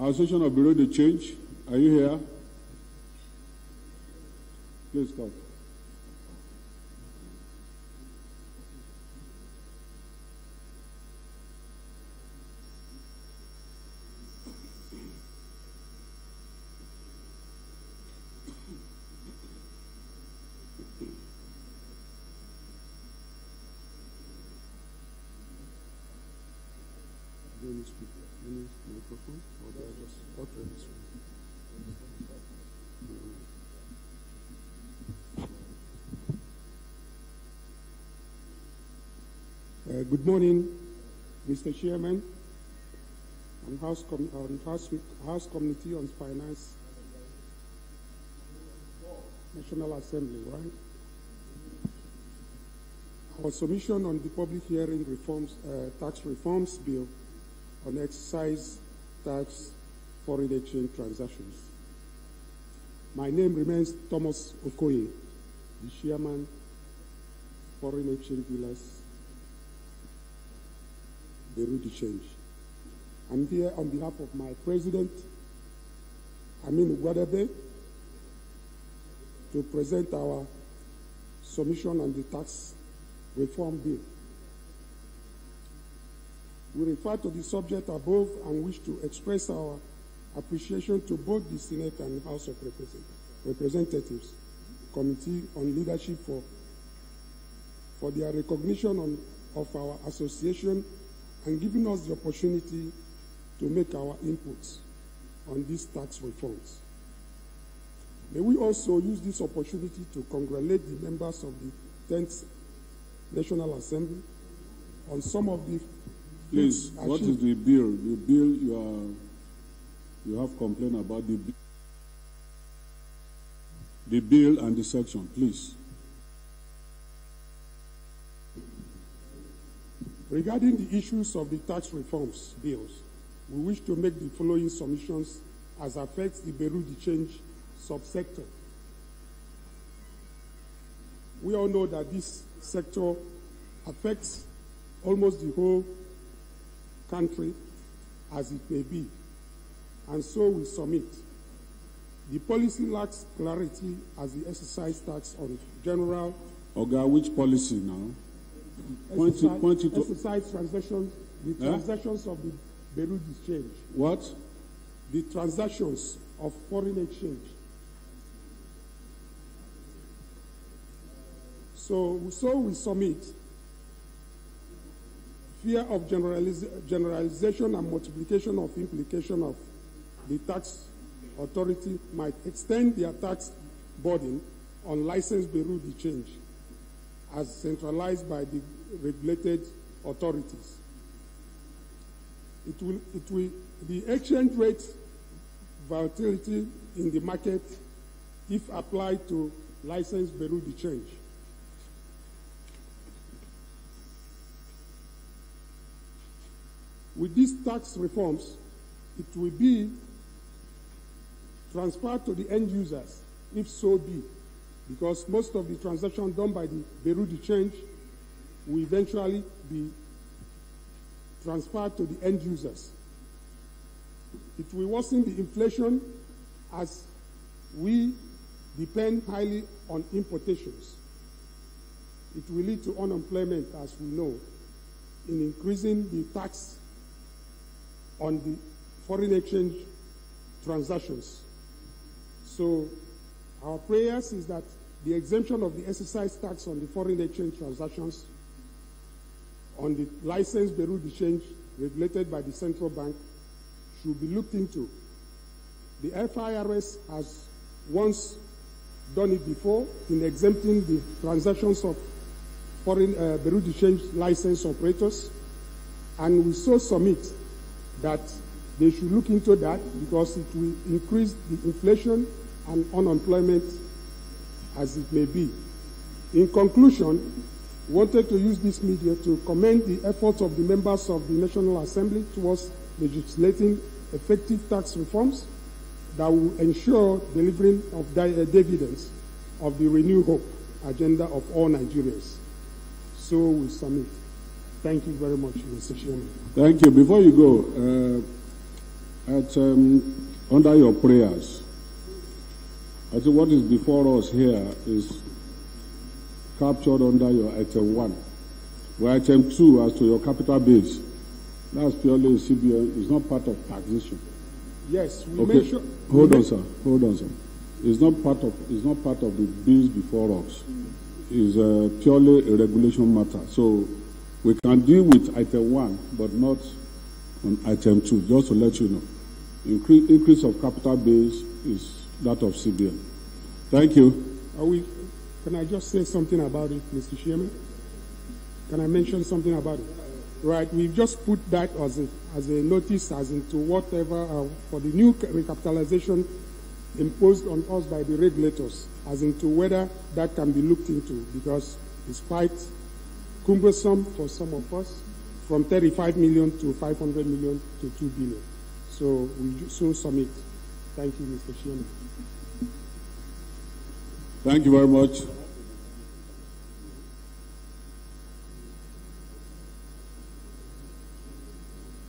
Association of Bureau de Change, are you here? Please come. Good morning, Mr. Chairman, and House Committee on Finance, National Assembly, right? Our submission on the public hearing tax reforms bill on excise tax foreign exchange transactions. My name remains Thomas Okoye, the Chairman, Foreign Exchange Dealers, Bureau de Change. I'm here on behalf of my president, Amin Ugwadebe, to present our submission on the tax reform bill. We refer to the subject above and wish to express our appreciation to both the Senate and House of Representatives Committee on Leadership for their recognition of our association and giving us the opportunity to make our inputs on these tax reforms. May we also use this opportunity to congratulate the members of the 10th National Assembly on some of the... Please, what is the bill? The bill you have complained about, the bill and the section, please. Regarding the issues of the tax reforms bills, we wish to make the following submissions as affects the Bureau de Change subsector. We all know that this sector affects almost the whole country as it may be, and so we submit. The policy lacks clarity as the excise tax on general... Oga, which policy now? Exercise transactions, the transactions of the Bureau de Change. What? The transactions of foreign exchange. So we submit. Fear of generalization and multiplication of implication of the tax authority might extend their tax burden on licensed Bureau de Change as centralized by the regulated authorities. The exchange rate volatility in the market, if applied to licensed Bureau de Change. With these tax reforms, it will be transferred to the end users, if so be, because most of the transactions done by the Bureau de Change will eventually be transferred to the end users. It will worsen the inflation as we depend highly on importations. It will lead to unemployment, as we know, in increasing the tax on the foreign exchange transactions. So our prayers is that the exemption of the excise tax on the foreign exchange transactions on the licensed Bureau de Change regulated by the central bank should be looked into. The FIRS has once done it before in exempting the transactions of foreign Bureau de Change license operators, and we so submit that they should look into that because it will increase the inflation and unemployment as it may be. In conclusion, we wanted to use this media to commend the efforts of the members of the National Assembly towards legislating effective tax reforms that will ensure delivering of dividends of the Renew Hope agenda of all Nigerians. So we submit. Thank you very much, Mr. Chairman. Thank you. Before you go, Under your prayers, I think what is before us here is captured under your item 1. Where item 2, as to your capital base, that's purely CBN, it's not part of taxation. Yes, we Okay, make sure. hold on, sir. It's not part of the bills before us. It's purely a regulation matter. So we can deal with item 1, but not on item 2, just to let you know. Increase of capital base is that of CBN. Thank you. Can I just say something about it, Mr. Chairman? Can I mention something about it? Right, we've just put that as a notice, as into whatever, for the new recapitalization imposed on us by the regulators, as into whether that can be looked into, because it's quite cumbersome for some of us, from 35 million to 500 million to 2 billion. So we so submit. Thank you, Mr. Chairman. Thank you very much.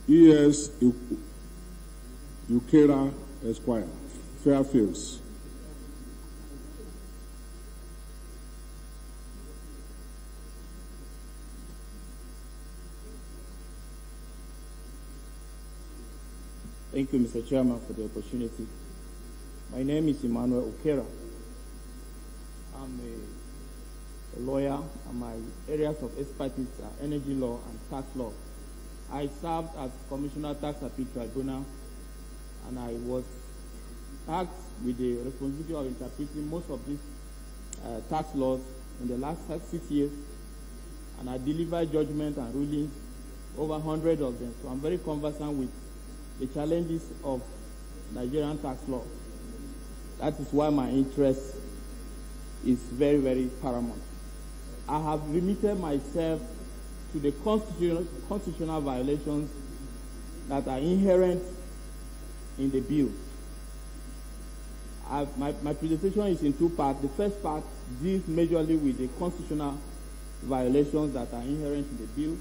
E.S. Ukera Esquire, Fairfields. Thank you, Mr. Chairman, for the opportunity. My name is Emmanuel Ukera. I'm a lawyer, and my areas of expertise are energy law and tax law. I served as Commissioner Tax Appeal Tribunal, and I was tasked with the responsibility of interpreting most of these tax laws in the last 6 years, and I delivered judgment and rulings, over 100 of them. So I'm very conversant with the challenges of Nigerian tax law. That is why my interest is very, very paramount. I have limited myself to the constitutional violations that are inherent in the bill. My presentation is in 2 parts. The first part deals majorly with the constitutional violations that are inherent in the bill,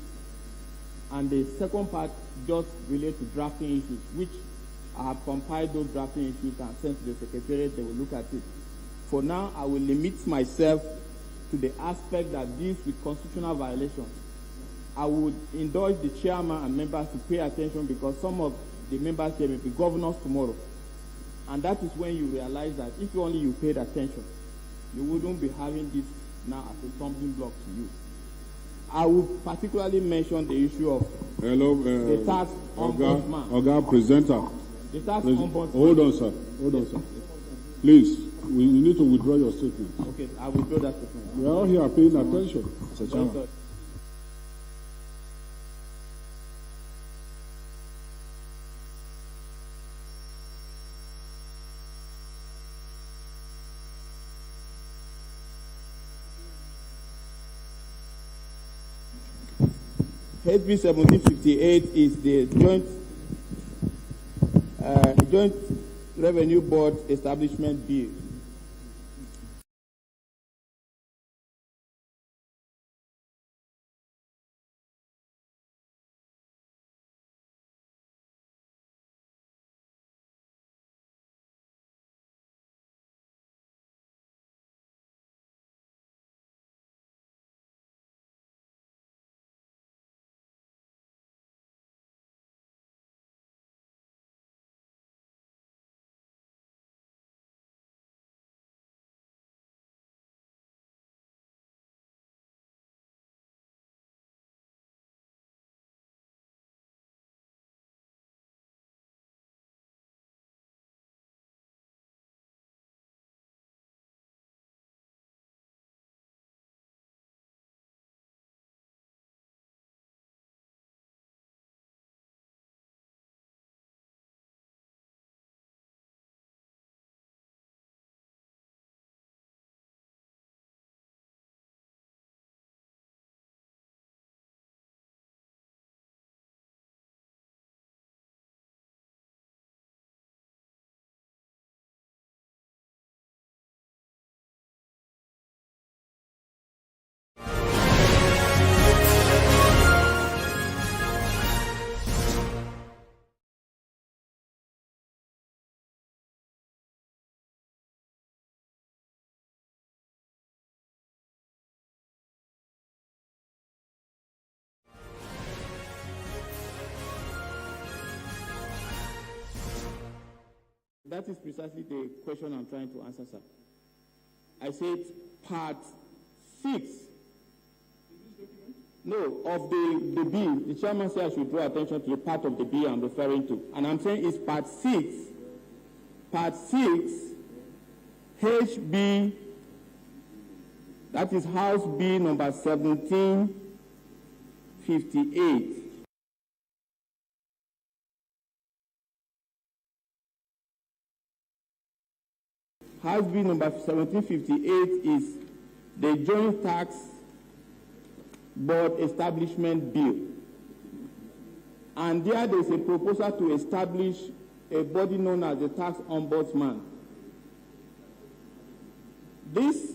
and the second part just relates to drafting issues, which I have compiled those drafting issues and sent to the Secretariat. They will look at it. For now, I will limit myself to the aspect that deals with constitutional violations. I would indulge the chairman and members to pay attention, because some of the members here may be governors tomorrow. And that is when you realize that if only you paid attention, you wouldn't be having this now as a stumbling block to you. I would particularly mention the issue of the tax ombudsman. Oga presenter. The tax ombudsman. Hold on, sir. Please, we need to withdraw your statement. Okay, I will withdraw that statement. We are all here paying attention, Mr. Chairman. HB 1758 is the Joint Revenue Board Establishment Bill. That is precisely the question I'm trying to answer, sir. I said part 6. No, of the bill. The chairman said I should draw attention to the part of the bill I'm referring to. And I'm saying it's part 6. Part 6, HB, that is House Bill number 1758. House Bill number 1758 is the Joint Tax Board Establishment Bill. And there is a proposal to establish a body known as the Tax Ombudsman. This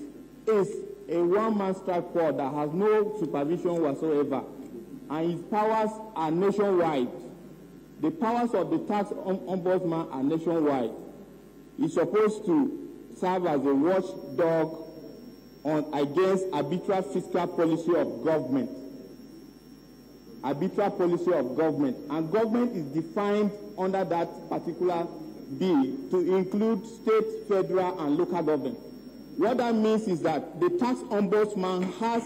is a one-man strike force that has no supervision whatsoever, and its powers are nationwide. The powers of the Tax Ombudsman are nationwide. He's supposed to serve as a watchdog against arbitrary fiscal policy of government. Arbitrary policy of government. And government is defined under that particular bill to include state, federal, and local government. What that means is that the tax ombudsman has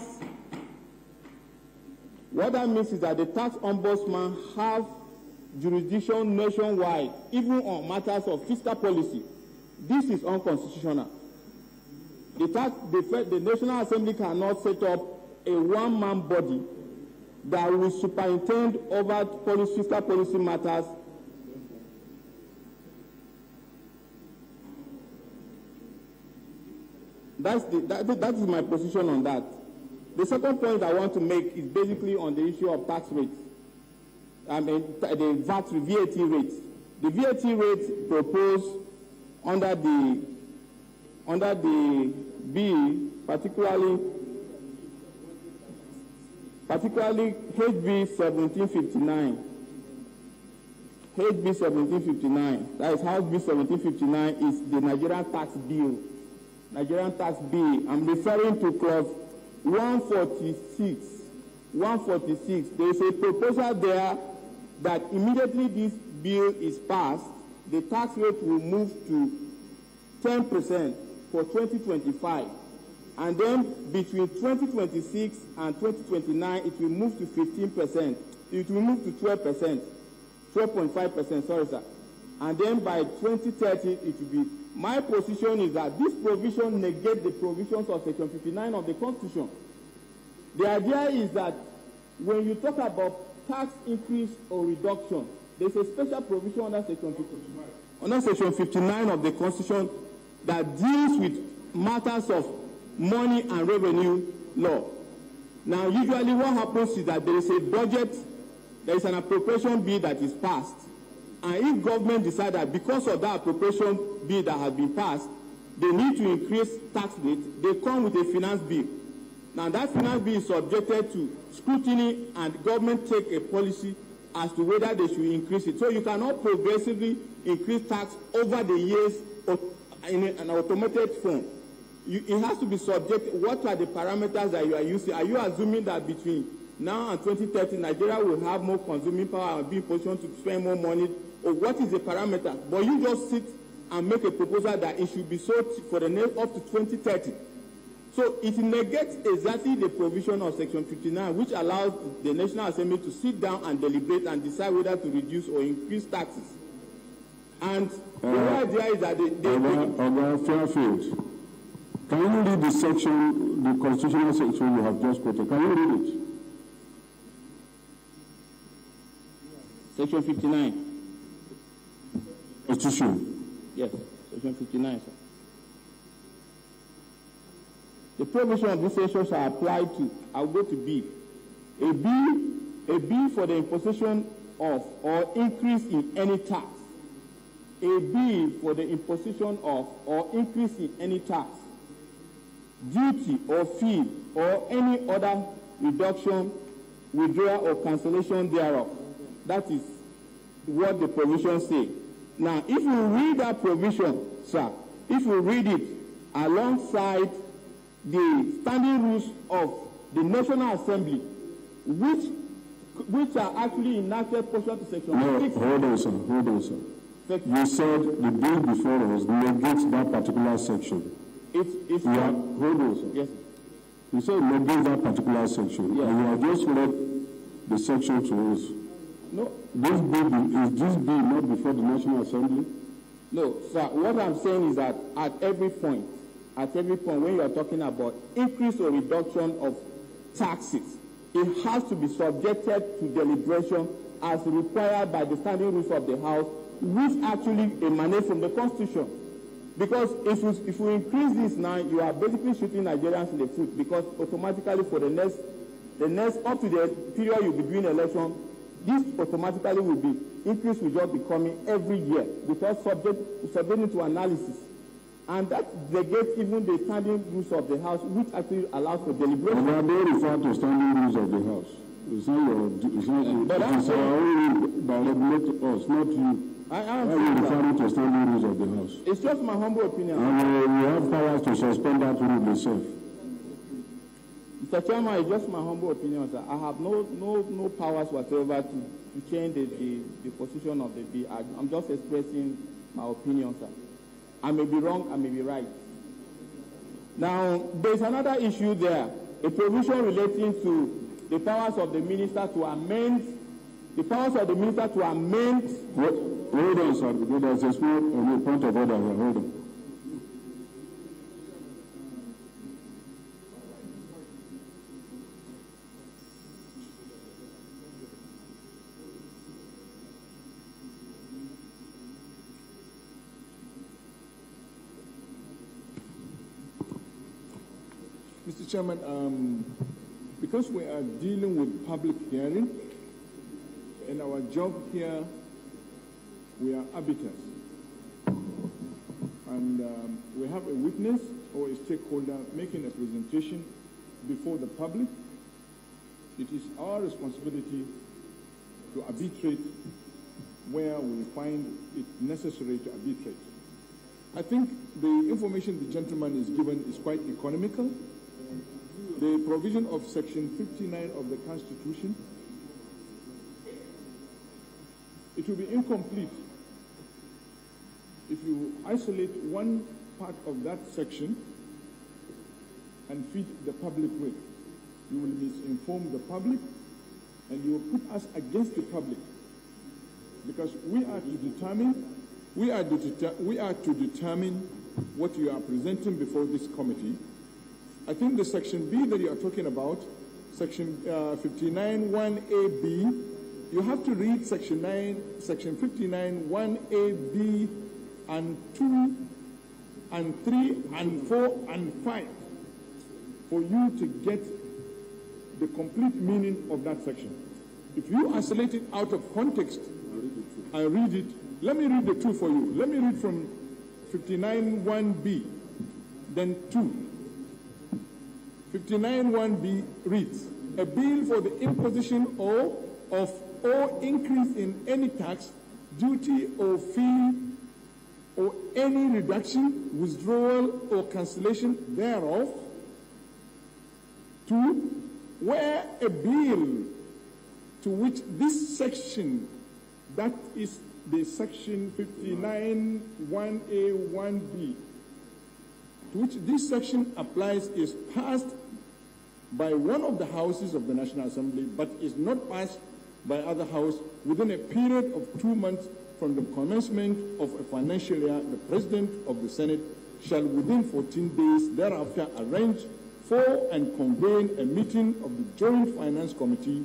jurisdiction nationwide, even on matters of fiscal policy. This is unconstitutional. The National Assembly cannot set up a one-man body that will superintend over fiscal policy matters. That is my position on that. The second point I want to make is basically on the issue of tax rates. I mean, the VAT rates. The VAT rates proposed under the bill, particularly HB 1759. HB 1759, that is House Bill 1759, is the Nigerian tax bill. Nigerian tax bill. I'm referring to clause 146. 146. There is a proposal there that immediately this bill is passed, the tax rate will move to 10% for 2025. And then between 2026 and 2029, it will move to 15%. It will move to 12%, 12.5%, sorry, sir. And then by 2030, it will be. My position is that this provision negates the provisions of Section 59 of the Constitution. The idea is that when you talk about tax increase or reduction, there's a special provision under Section 59 of the Constitution that deals with matters of money and revenue law. Now, usually what happens is that there is a budget, there is an appropriation bill that is passed, and if government decides that because of that appropriation bill that has been passed, they need to increase tax rate, they come with a finance bill. Now, that finance bill is subjected to scrutiny, and government take a policy as to whether they should increase it. So you cannot progressively increase tax over the years in an automated form. It has to be subject. What are the parameters that you are using? Are you assuming that between now and 2030, Nigeria will have more consuming power and be in position to spend more money? Or what is the parameter? But you just sit and make a proposal that it should be so for the next up to 2030. So it negates exactly the provision of Section 59, which allows the National Assembly to sit down and deliberate and decide whether to reduce or increase taxes. And the idea is that Fairfield, can you read the section, the constitutional section you have just quoted? Can you read it? Section 59. Constitution. Yes, Section 59, sir. The provision of this section shall apply to, I'll go to B. A bill for the imposition of or increase in any tax. A bill for the imposition of or increase in any tax, duty or fee or any other reduction, withdrawal or cancellation thereof. That is what the provision says. Now, if you read that provision, sir, if you read it alongside the standing rules of the National Assembly, which are actually enacted pursuant to Section 6. Hold on, sir. You said the bill before us negates that particular section. Hold on, sir. Yes. You said negate that particular section. Yes. And you have just read the section to us. No. Is this bill not before the National Assembly? No, sir. What I'm saying is that at every point when you are talking about increase or reduction of taxes, it has to be subjected to deliberation as required by the standing rules of the House, which actually emanate from the Constitution. Because if we increase this now, you are basically shooting Nigerians in the foot, because automatically for the next up to the period you'll be doing election, this automatically will be increase will just be coming every year without subjecting to analysis. And that negates even the standing rules of the House, which actually allows for deliberation. But they refer to standing rules of the House. It's not our own rule that regulates us, not you. Why are you referring to standing rules of the House? It's just my humble opinion. And we have powers to suspend that rule itself. Mr. Chairman, it's just my humble opinion, sir. I have no powers whatsoever to change the position of the bill. I'm just expressing my opinion, sir. I may be wrong, I may be right. Now, there's another issue there, a provision relating to the powers of the minister to amend. Hold on, sir. There's a small point of order here. Hold on. Mr. Chairman, because we are dealing with public hearing, and our job here, we are arbiters. And we have a witness or a stakeholder making a presentation before the public. It is our responsibility to arbitrate where we find it necessary to arbitrate. I think the information the gentleman is given is quite economical. The provision of Section 59 of the Constitution, it will be incomplete if you isolate one part of that section and feed the public with. You will misinform the public and you will put us against the public, because we are to determine what you are presenting before this committee. I think the Section B that you are talking about, Section 59(1)(a)(b), you have to read Section 59(1)(a)(b) and 2 and 3 and 4 and 5 for you to get the complete meaning of that section. If you isolate it out of context and read it, let me read the 2 for you. Let me read from 59(1)(b), then 2. 59(1)(b) reads, a bill for the imposition of or increase in any tax, duty or fee, or any reduction, withdrawal or cancellation thereof. 2, where a bill to which this section, that is the Section 59(1)(a)(1)(b), to which this section applies, is passed by one of the houses of the National Assembly, but is not passed by other house within a period of 2 months from the commencement of a financial year, the President of the Senate shall within 14 days thereafter arrange for and convene a meeting of the Joint Finance Committee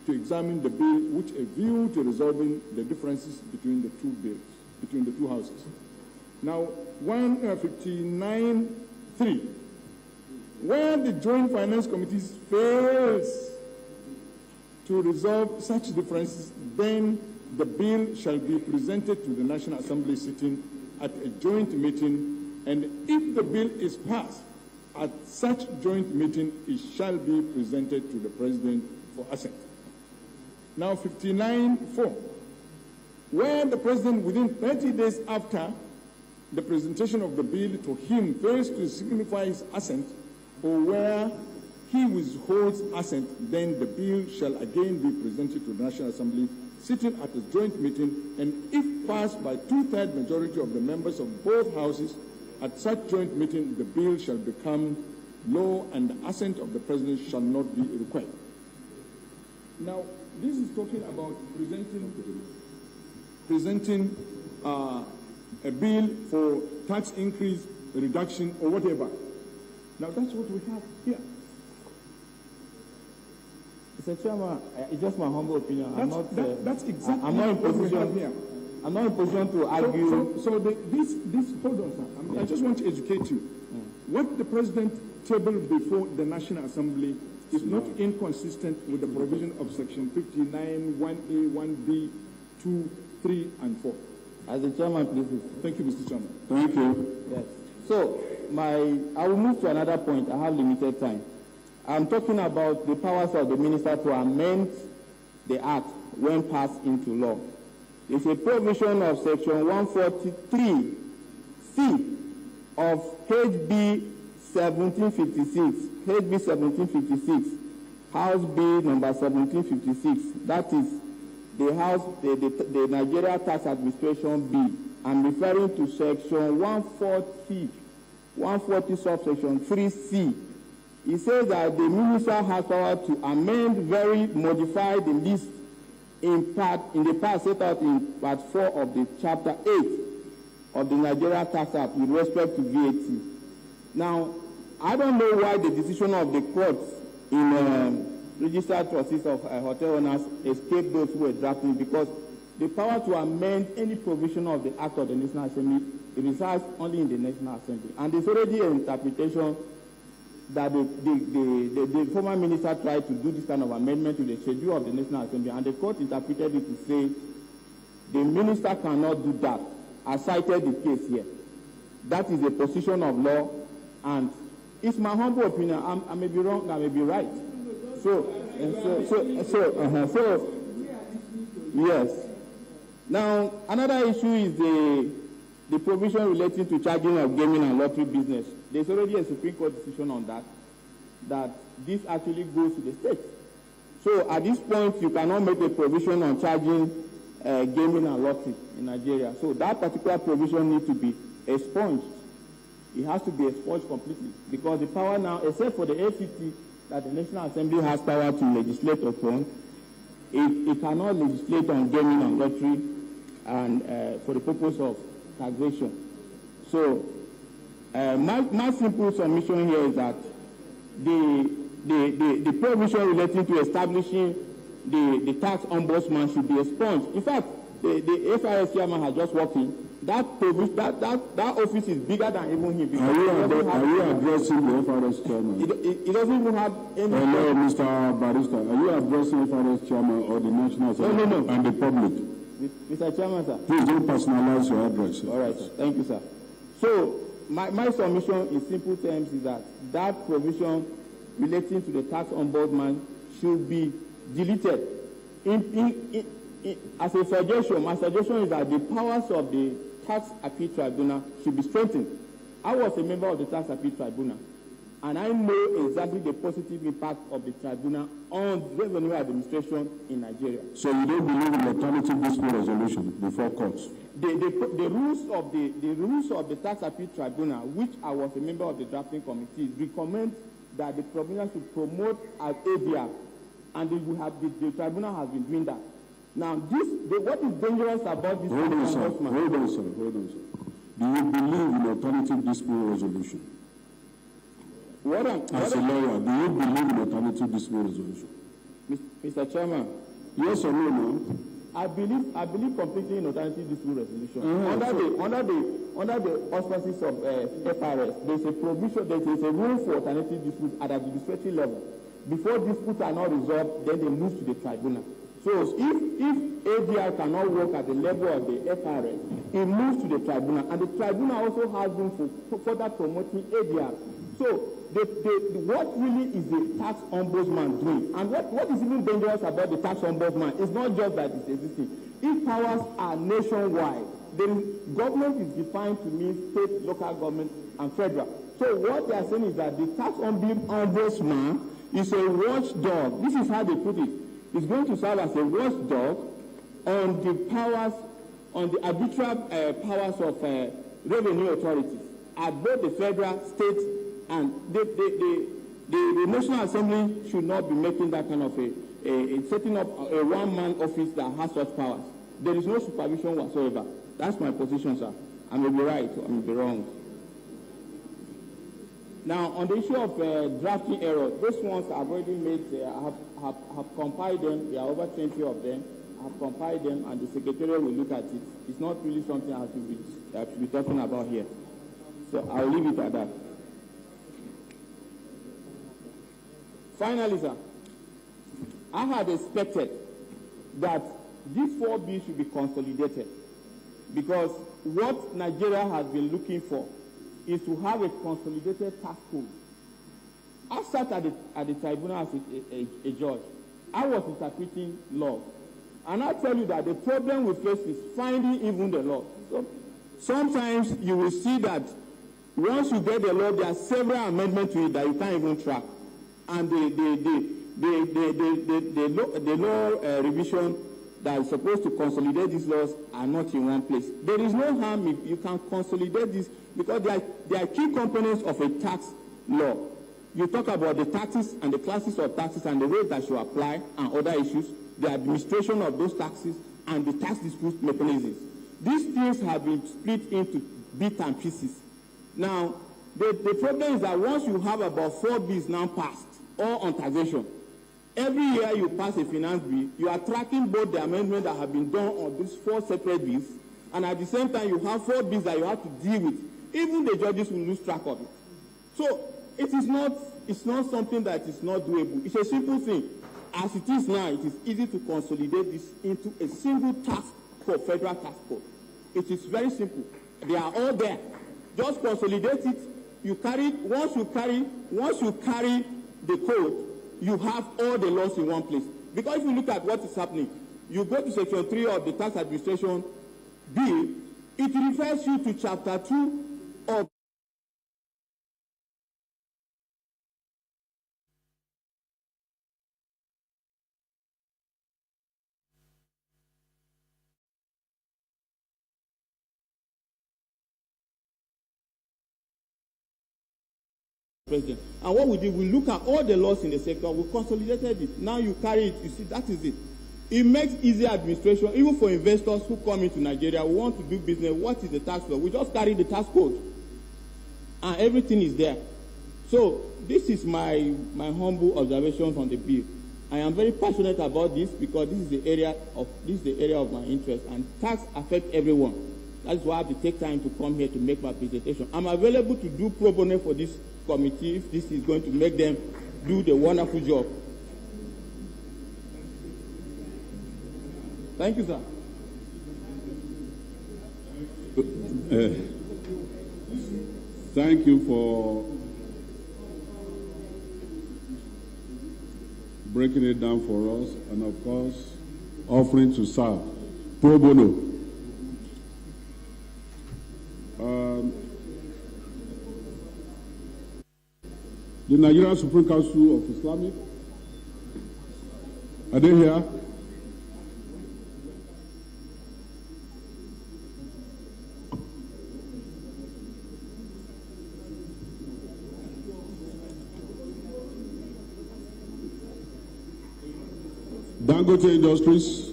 to examine the bill with a view to resolving the differences between the two bills, between the two houses. Now, 159(3), where the Joint Finance Committee fails to resolve such differences, then the bill shall be presented to the National Assembly sitting at a joint meeting, and if the bill is passed at such joint meeting, it shall be presented to the President for assent. Now, 59(4), where the President within 30 days after the presentation of the bill to him fails to signify his assent, or where he withholds assent, then the bill shall again be presented to the National Assembly sitting at a joint meeting, and if passed by 2/3 majority of the members of both houses, at such joint meeting, the bill shall become law and the assent of the President shall not be required. Now, this is talking about presenting a bill for tax increase, reduction, or whatever. Now, that's what we have here. Mr. Chairman, it's just my humble opinion. That's exactly I'm not in what we have position here. I'm not in position to argue. This hold on, sir. I just want to educate you. What the President tabled before the National Assembly is not inconsistent with the provision of Section 59, 1A, 1B, 2, 3, and 4. As the Chairman pleases. Thank you, Mr. Chairman. Thank you. Yes. So, I will move to another point. I have limited time. I'm talking about the powers of the minister to amend the Act when passed into law. It's a provision of Section 143C of HB 1756, House Bill number 1756. That is the Nigeria Tax Administration Bill. I'm referring to Section 140 subsection 3C. It says that the minister has power to amend, modify the list in the part set out in Part 4 of the Chapter 8 of the Nigeria Tax Act with respect to VAT. Now, I don't know why the decision of the courts in registered trustees of hotel owners escaped those who were drafting, because the power to amend any provision of the Act of the National Assembly resides only in the National Assembly. And there's already an interpretation that the former minister tried to do this kind of amendment to the schedule of the National Assembly, and the court interpreted it to say the minister cannot do that. I cited the case here. That is a position of law, and it's my humble opinion. I may be wrong, I may be right. So yes. Now, another issue is the provision relating to charging of gaming and lottery business. There's already a Supreme Court decision on that this actually goes to the state. So at this point, you cannot make a provision on charging gaming and lottery in Nigeria. So that particular provision needs to be expunged. It has to be expunged completely, because the power now, except for the ACT, that the National Assembly has power to legislate upon, it cannot legislate on gaming and lottery and for the purpose of taxation. So my simple submission here is that the provision relating to establishing the tax ombudsman should be expunged. In fact, the FIS chairman has just walked in. That office is bigger than even him. Are you addressing the FRS chairman? It doesn't even have any... Hello, Mr. Barrister. Are you addressing FRS chairman or the National Assembly and the public? Mr. Chairman, sir. Please don't personalize your address. Sir. All right, sir. Thank you, sir. So, my submission in simple terms is that provision relating to the tax ombudsman should be deleted. As a suggestion, my suggestion is that the powers of the Tax Appeal Tribunal should be strengthened. I was a member of the Tax Appeal Tribunal, and I know exactly the positive impact of the tribunal on revenue administration in Nigeria. So you don't believe in alternative dispute resolution before courts? The rules of the Tax Appeal Tribunal, which I was a member of the drafting committee, recommend that the tribunal should promote as ADR, and the tribunal has been doing that. Now, what is dangerous about this? Hold on, sir. Do you believe in alternative dispute resolution? As a lawyer, do you believe in alternative dispute resolution? Mr. Chairman. Yes or no? I believe completely in alternative dispute resolution. Under the auspices of FRS, there's a provision, there is a rule for alternative dispute at the administrative level. Before disputes are not resolved, then they move to the tribunal. So if ADR cannot work at the level of the FRS, it moves to the tribunal, and the tribunal also has room for further promoting ADR. So what really is the tax ombudsman doing? And what is even dangerous about the tax ombudsman is not just that it's existing. Its powers are nationwide. The government is defined to mean state, local government, and federal. So what they are saying is that the tax ombudsman is a watchdog. This is how they put it. It's going to serve as a watchdog on the powers, on the arbitral powers of revenue authorities at both the federal, state, and the National Assembly should not be making that kind of setting up a one-man office that has such powers. There is no supervision whatsoever. That's my position, sir. I may be right or I may be wrong. Now, on the issue of drafting errors, those ones I've already made, have compiled them. There are over 20 of them. I've compiled them, and the Secretariat will look at it. It's not really something I have to be talking about here. So I'll leave it at that. Finally, sir, I had expected that these 4 bills should be consolidated, because what Nigeria has been looking for is to have a consolidated tax code. I sat at the tribunal as a judge. I was interpreting law. And I tell you that the problem we face is finding even the law. So sometimes you will see that once you get the law, there are several amendments to it that you can't even track. And the law revision that is supposed to consolidate these laws are not in one place. There is no harm if you can consolidate this, because they are key components of a tax law. You talk about the taxes and the classes of taxes and the rate that should apply and other issues, the administration of those taxes, and the tax dispute mechanisms. These things have been split into bits and pieces. Now, the problem is that once you have about 4 bills now passed, all on taxation, every year you pass a finance bill, you are tracking both the amendments that have been done on these 4 separate bills, and at the same time you have 4 bills that you have to deal with. Even the judges will lose track of it. So it's not something that is not doable. It's a simple thing. As it is now, it is easy to consolidate this into a single tax code, federal tax code. It is very simple. They are all there. Just consolidate it. You carry it. Once you carry the code, you have all the laws in one place. Because if you look at what is happening, you go to Section 3 of the Tax Administration Bill, it refers you to Chapter 2 of President. And what we did, we look at all the laws in the sector, we consolidated it. Now you carry it, you see, that is it. It makes easier administration, even for investors who come into Nigeria, we want to do business. What is the tax law? We just carry the tax code, and everything is there. So this is my humble observations on the bill. I am very passionate about this because this is the area of my interest, and tax affects everyone. That's why I have to take time to come here to make my presentation. I'm available to do pro bono for this committee if this is going to make them do the wonderful job. Thank you, sir. Thank you for breaking it down for us, and of course, offering to serve pro bono. The Nigerian Supreme Council of Islamic, are they here? Dangote Industries,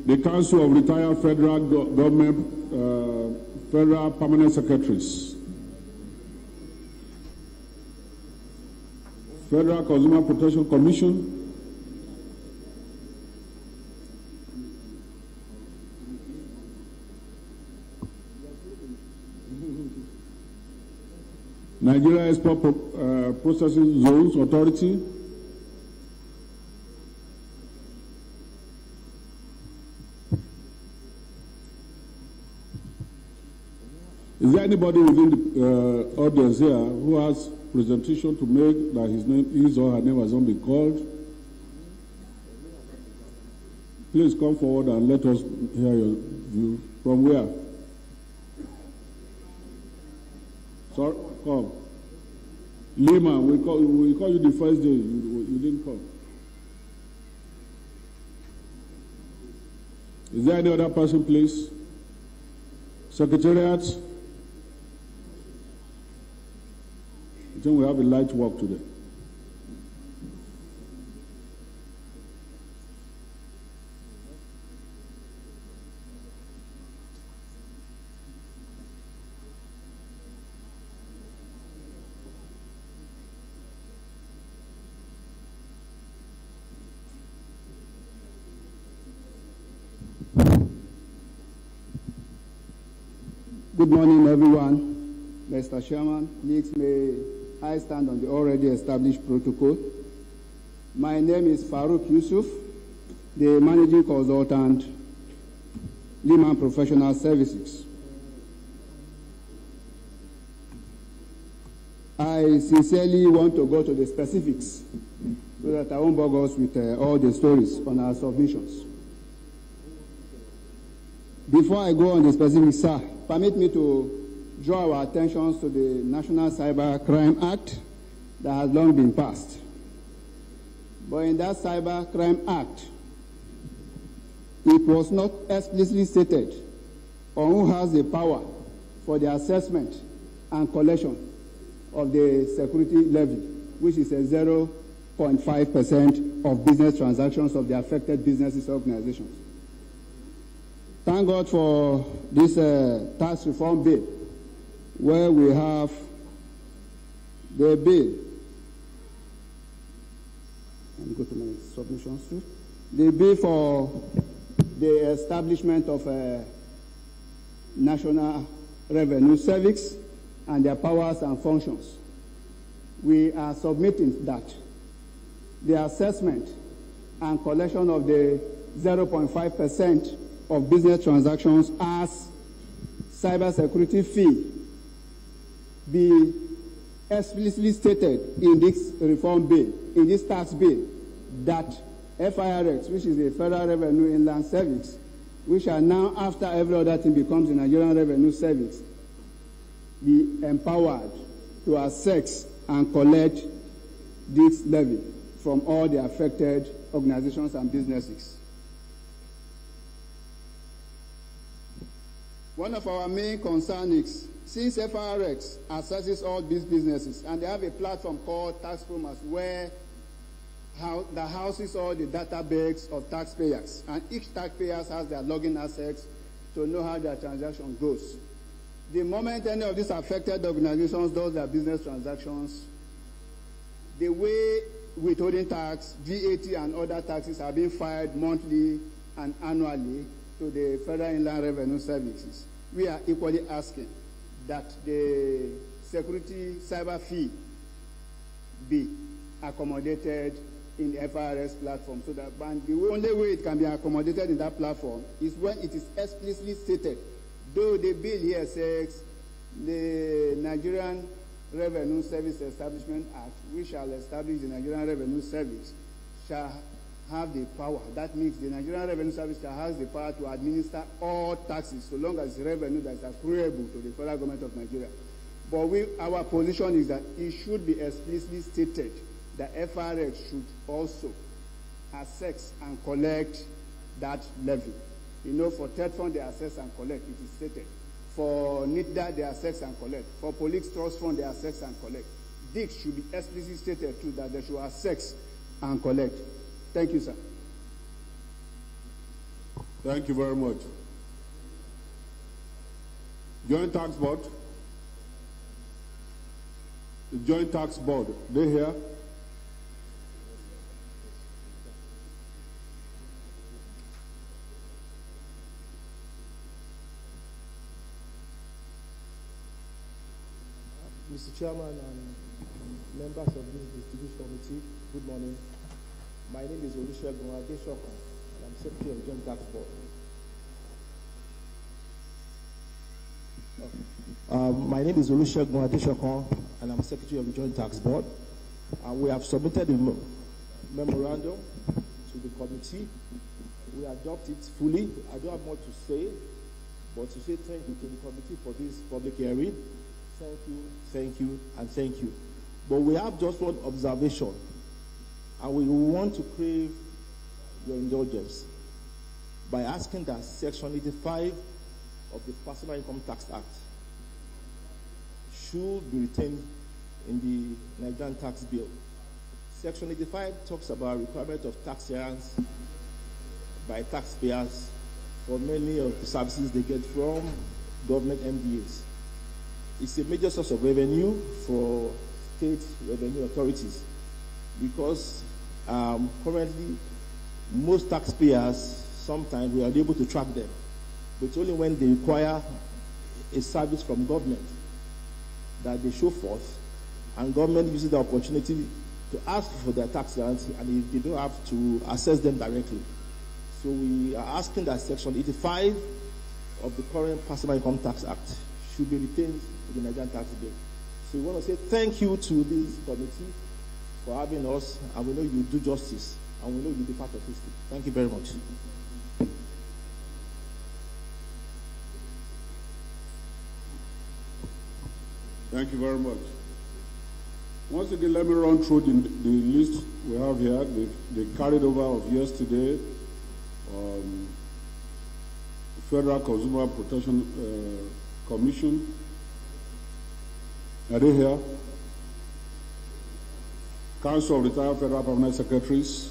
the Council of Retired Federal Government Federal Permanent Secretaries, Federal Consumer Protection Commission, Nigeria Export Processing Zones Authority, is there anybody within the audience here who has presentation to make that his or her name has not been called? Please come forward and let us hear your view. From where? Sorry, come. Lima, we call you the first day. You didn't come. Is there any other person, please? Secretariat? I think we have a light work today. Good morning, everyone. Mr. Chairman, please may I stand on the already established protocol. My name is Farouk Yusuf, the Managing Consultant, Lehman Professional Services. I sincerely want to go to the specifics so that I won't bog us with all the stories on our submissions. Before I go on the specifics, sir, permit me to draw our attention to the National Cyber Crime Act that has long been passed. But in that Cyber Crime Act, it was not explicitly stated on who has the power for the assessment and collection of the security levy, which is a 0.5% of business transactions of the affected businesses organizations. Thank God for this tax reform bill, where we have the bill. Let me go to my submissions too. The bill for the establishment of a National Revenue Service and their powers and functions. We are submitting that the assessment and collection of the 0.5% of business transactions as cybersecurity fee be explicitly stated in this reform bill, in this tax bill, that FIRX, which is the Federal Revenue Inland Service, which are now, after every other thing becomes the Nigerian Revenue Service, be empowered to assess and collect this levy from all the affected organizations and businesses. One of our main concerns is, since FIRX assesses all these businesses, and they have a platform called Tax Promas, where that houses all the database of taxpayers, and each taxpayer has their login access to know how their transaction goes. The moment any of these affected organizations does their business transactions, the way withholding tax, VAT, and other taxes are being filed monthly and annually to the Federal Inland Revenue Services, we are equally asking that the security cyber fee be accommodated in the FIRS platform, so that, and the only way it can be accommodated in that platform is when it is explicitly stated. Though the bill here says the Nigerian Revenue Service Establishment Act, which shall establish the Nigerian Revenue Service, shall have the power. That means the Nigerian Revenue Service shall have the power to administer all taxes, so long as the revenue that is accruable to the federal government of Nigeria. But our position is that it should be explicitly stated that FRX should also assess and collect that levy. You know, for third fund, they assess and collect, it is stated. For NITDA, they assess and collect. For Police Trust Fund, they assess and collect. This should be explicitly stated too, that they should assess and collect. Thank you, sir. Thank you very much. Joint Tax Board. The Joint Tax Board, they here? Mr. Chairman and members of this distinguished committee, good morning. My name is Olusegun Adeshokan, and I'm Secretary of the Joint Tax Board. My name is Olusegun Adeshokan, and I'm Secretary of the Joint Tax Board. We have submitted a memorandum to the committee. We adopt it fully. I don't have more to say, but to say thank you to the committee for this public hearing. Thank you, and thank you. But we have just one observation, and we want to crave your indulgence by asking that Section 85 of the Personal Income Tax Act should be retained in the Nigerian tax bill. Section 85 talks about requirement of tax adherence by taxpayers for many of the services they get from government MDAs. It's a major source of revenue for state revenue authorities because currently most taxpayers, sometimes we are able to track them, but it's only when they require a service from government that they show forth, and government uses the opportunity to ask for their tax guarantee, and they don't have to assess them directly. So we are asking that Section 85 of the current Personal Income Tax Act should be retained in the Nigerian tax bill. So we want to say thank you to this committee for having us, and we know you do justice, and we know you'll be part of history. Thank you very much. Thank you very much. Once again, let me run through the list we have here. The carried over of yesterday. Federal Consumer Protection Commission. Are they here? Council of Retired Federal Permanent Secretaries.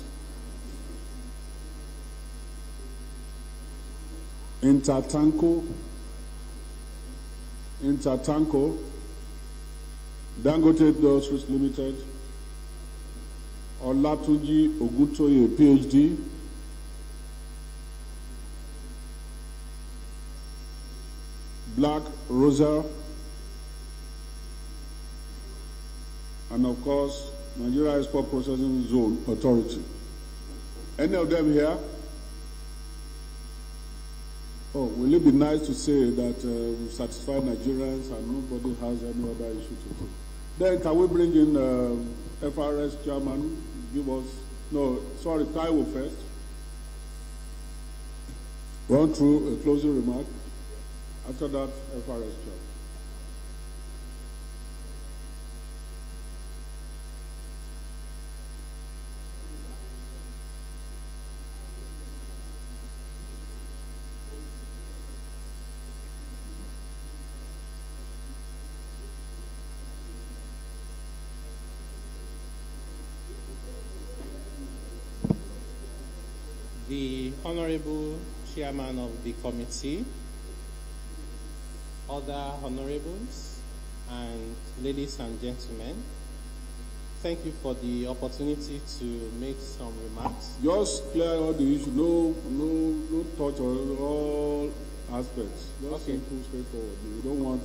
Intertanko. Dangote Industries Limited, Olatunji Ogutoye, PhD, Black Rosa, and of course, Nigeria Export Processing Zone Authority. Any of them here? Oh, will it be nice to say that we've satisfied Nigerians and nobody has any other issue to take? Then can we bring in FRS chairman? Give us, no, sorry, Taiwo first. Run through a closing remark. After that, FRS chairman. The Honorable Chairman of the committee, other honorables, and ladies and gentlemen, thank you for the opportunity to make some remarks. Just clear all the issue, no touch on all aspects. Just Okay. simple, straightforward. We don't want,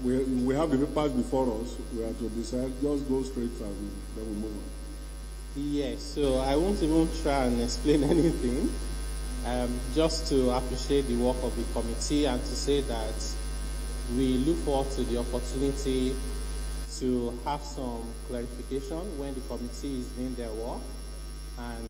we have the papers before us, we have to decide, just go straight and then we move on. Yes, so I won't even try and explain anything, just to appreciate the work of the committee and to say that we look forward to the opportunity to have some clarification when the committee is doing their work. And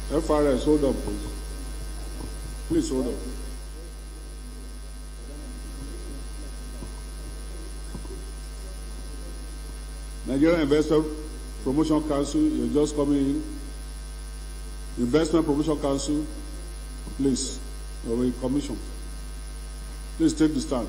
FRS, hold up, please. Please hold up. Nigerian Investor Promotion Council, you're just coming in. Investment Promotion Council, please, or a commission. Please take the stand.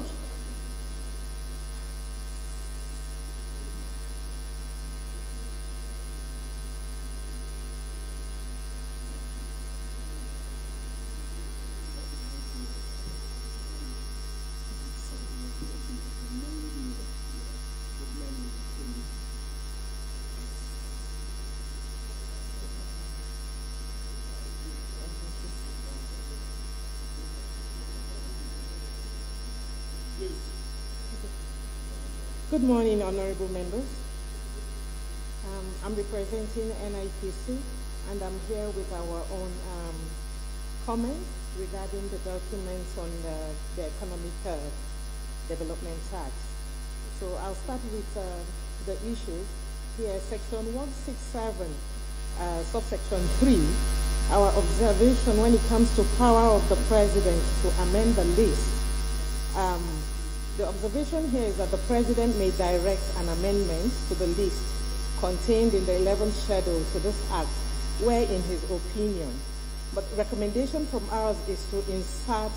Good morning, honorable members. I'm representing NIPC, and I'm here with our own comments regarding the documents on the Economic Development Tax. So I'll start with the issues. Here, Section 167, subsection 3, our observation when it comes to power of the President to amend the list. The observation here is that the President may direct an amendment to the list contained in the 11th schedule to this Act, where in his opinion, but recommendation from ours is to insert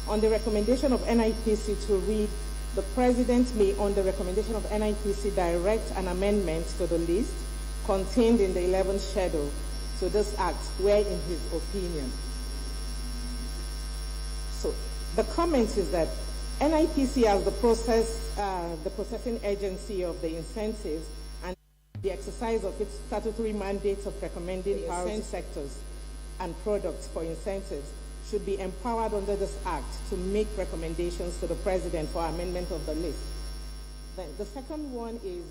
on the recommendation of NIPC to read, the President may, on the recommendation of NIPC, direct an amendment to the list contained in the 11th schedule to this Act, where in his opinion. So the comment is that NIPC as the processing agency of the incentives and the exercise of its statutory mandates of recommending priority sectors and products for incentives should be empowered under this Act to make recommendations to the President for amendment of the list. Then the second one is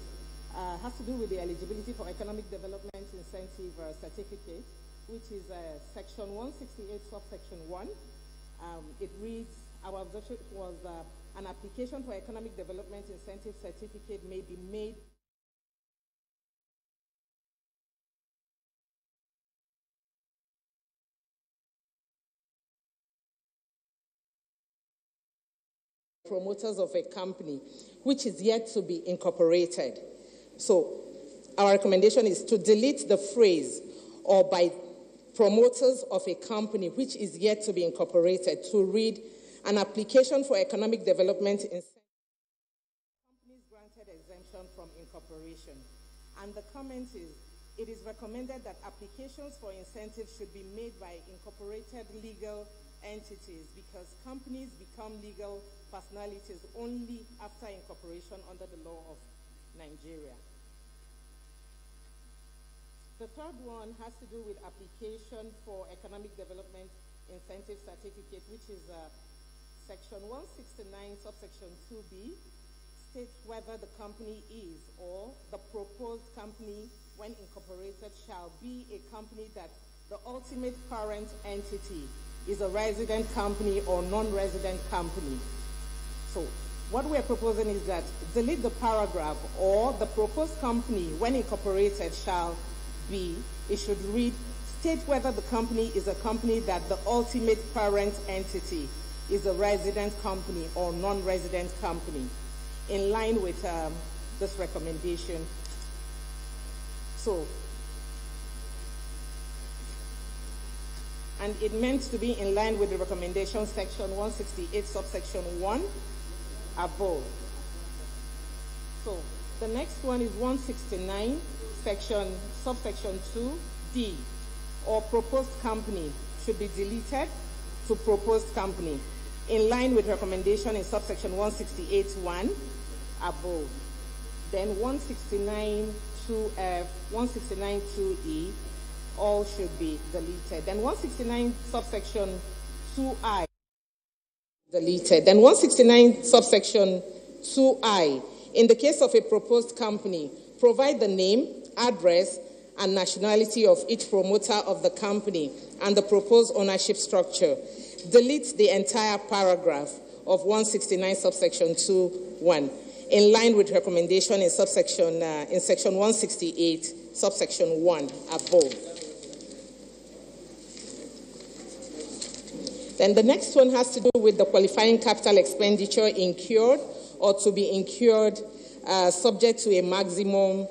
has to do with the eligibility for economic development incentive certificate, which is section 168, subsection 1. It reads, our objection was an application for economic development incentive certificate may be made promoters of a company which is yet to be incorporated. So our recommendation is to delete the phrase or by promoters of a company which is yet to be incorporated to read an application for economic development incentive companies granted exemption from incorporation. And the comment is, it is recommended that applications for incentives should be made by incorporated legal entities because companies become legal personalities only after incorporation under the law of Nigeria. The third one has to do with application for economic development incentive certificate, which is section 169, subsection 2B, states whether the company is or the proposed company, when incorporated, shall be a company that the ultimate parent entity is a resident company or non-resident company. So what we're proposing is that delete the paragraph or the proposed company, when incorporated, shall be, it should read, state whether the company is a company that the ultimate parent entity is a resident company or non-resident company, in line with this recommendation. So, and it meant to be in line with the recommendation section 168, subsection 1 above. So, the next one is 169, subsection 2D, or proposed company should be deleted to proposed company, in line with recommendation in subsection 168.1 above. Then 169.2F, 169.2E, all should be deleted. Then 169 subsection 2I, deleted. Then 169 subsection 2I, in the case of a proposed company, provide the name, address, and nationality of each promoter of the company and the proposed ownership structure. Delete the entire paragraph of 169 subsection 2(1), in line with recommendation in section 168 subsection 1 above. Then the next one has to do with the qualifying capital expenditure incurred or to be incurred subject to a maximum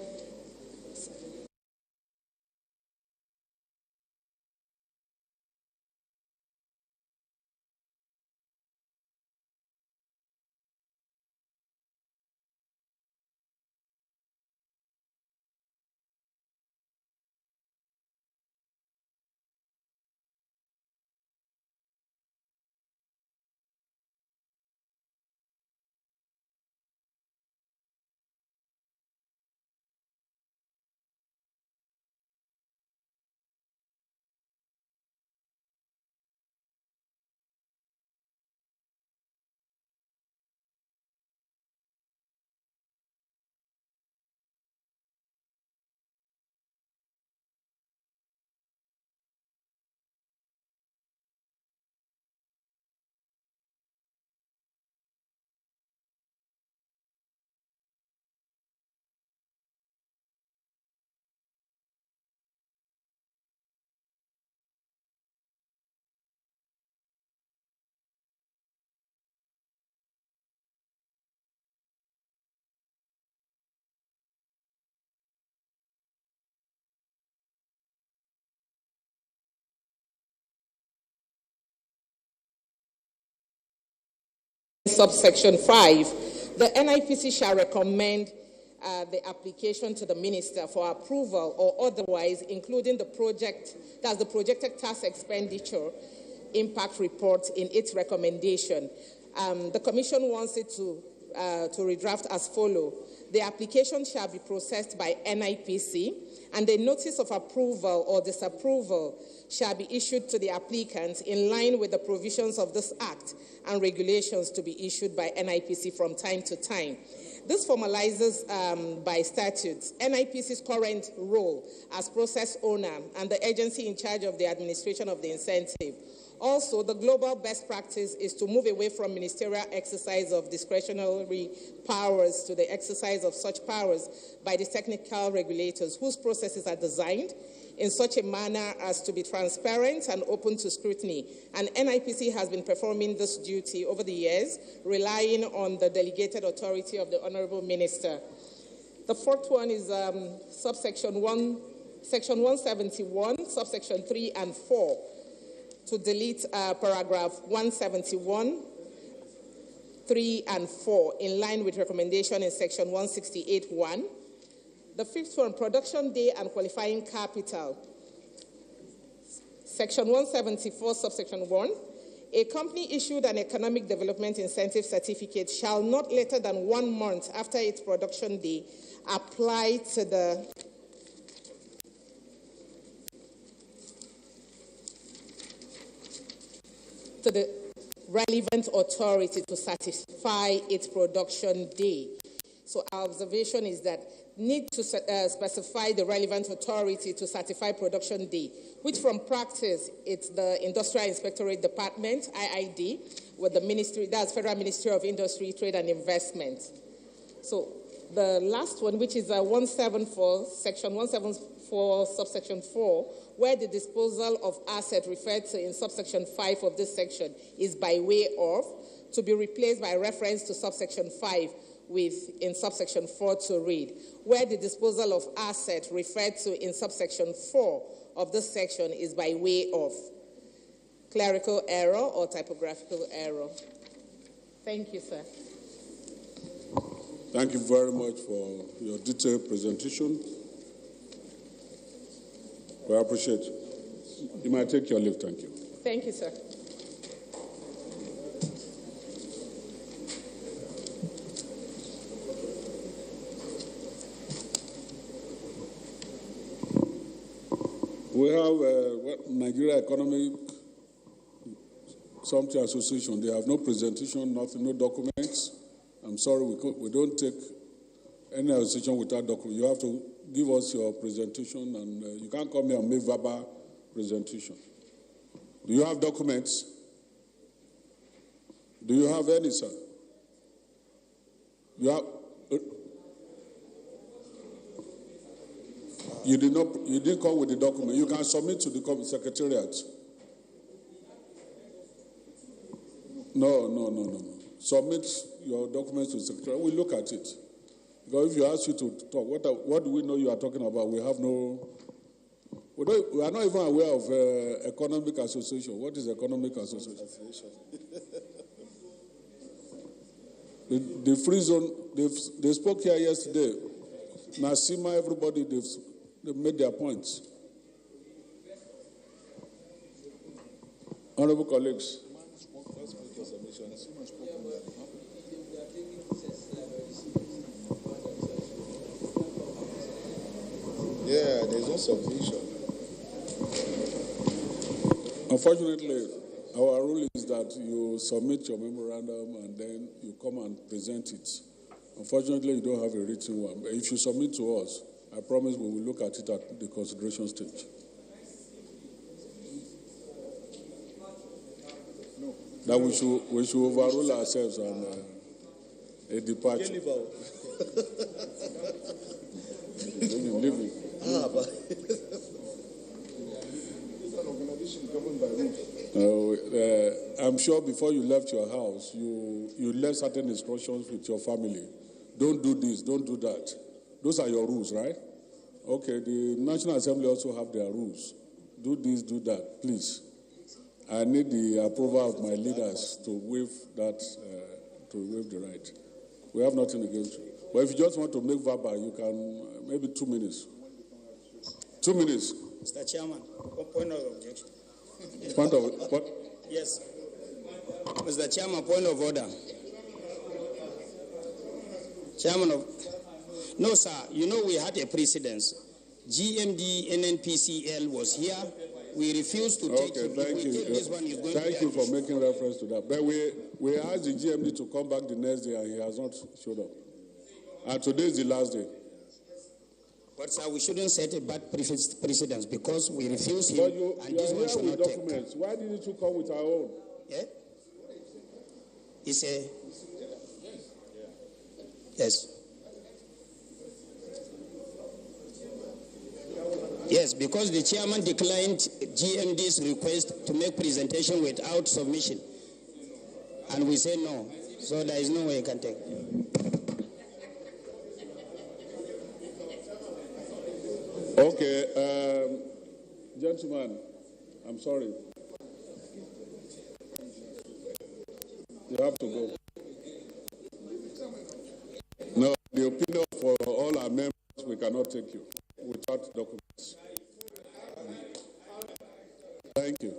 subsection 5, the NIPC shall recommend the application to the minister for approval or otherwise, including the projected tax expenditure impact report in its recommendation. The Commission wants it to redraft as follows. The application shall be processed by NIPC, and the notice of approval or disapproval shall be issued to the applicant in line with the provisions of this Act and regulations to be issued by NIPC from time to time. This formalizes by statutes NIPC's current role as process owner and the agency in charge of the administration of the incentive. Also, the global best practice is to move away from ministerial exercise of discretionary powers to the exercise of such powers by the technical regulators whose processes are designed in such a manner as to be transparent and open to scrutiny. And NIPC has been performing this duty over the years, relying on the delegated authority of the Honorable Minister. The fourth one is subsection 1, section 171, subsection 3 and 4, to delete paragraph 171, 3 and 4, in line with recommendation in section 168.1. The fifth one, production day and qualifying capital. Section 174, subsection 1. A company issued an economic development incentive certificate shall not later than 1 month after its production day apply to the relevant authority to satisfy its production day. So our observation is that need to specify the relevant authority to certify production day, which from practice, it's the Industrial Inspectorate Department, IID, with the ministry, that's Federal Ministry of Industry, Trade and Investment. So the last one, which is 174, section 174, subsection 4, where the disposal of asset referred to in subsection 5 of this section is by way of, to be replaced by reference to subsection 5 with in subsection 4 to read, where the disposal of asset referred to in subsection 4 of this section is by way of. Clerical error or typographical error. Thank you, sir. Thank you very much for your detailed presentation. We appreciate it. You might take your leave. Thank you. Thank you, sir. We have Nigeria Economic Something Association. They have no presentation, nothing, no documents. I'm sorry, we don't take any association without document. You have to give us your presentation, and you can't come here and make verbal presentation. Do you have documents? Do you have any, sir? You have. You didn't come with the document. You can submit to the secretariat. No. Submit your documents to the secretariat. We'll look at it. Because if you ask you to talk, what do we know you are talking about? We have no. We are not even aware of economic association. What is economic association? The free zone. They spoke here yesterday. Nasima, everybody, they've made their points. Honorable colleagues. Yeah, there's no submission. Unfortunately, our rule is that you submit your memorandum and then you come and present it. Unfortunately, you don't have a written one. But if you submit to us, I promise we will look at it at the consideration stage. No. That we should overrule ourselves and a departure. Leave it. I'm sure before you left your house, you left certain instructions with your family. Don't do this, don't do that. Those are your rules, right? Okay, the National Assembly also have their rules. Do this, do that, please. I need the approval of my leaders to waive that to waive the right. We have nothing against you. But if you just want to make verbal, you can, maybe 2 minutes. 2 minutes. Mr. Chairman, point of objection. Point of what? Yes. Mr. Chairman, point of order. Chairman of... No, sir. You know we had a precedence. GMD NNPCL was here. We refused to take it. Thank you. This one is going Thank to you for making reference to that. But we asked the GMD to come back the next day, and he has not showed up. And today is the last day. But, sir, we shouldn't set a bad precedence because we refuse him, But you and this are one here should with not documents. Why didn't you come with our own? Yeah? It's a... Yes. Yes, because the chairman declined GMD's request to make presentation without submission. And we say no. So there is no way you can take. Okay, gentlemen, I'm sorry. You have to go. No, the opinion for all our members, we cannot take you without documents. Thank you.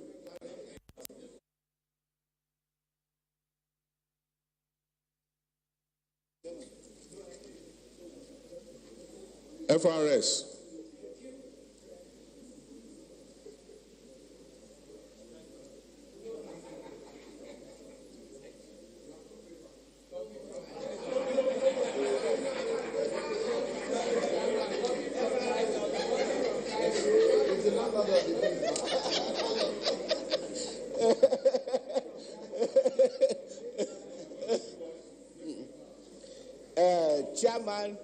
FRS. Chairman,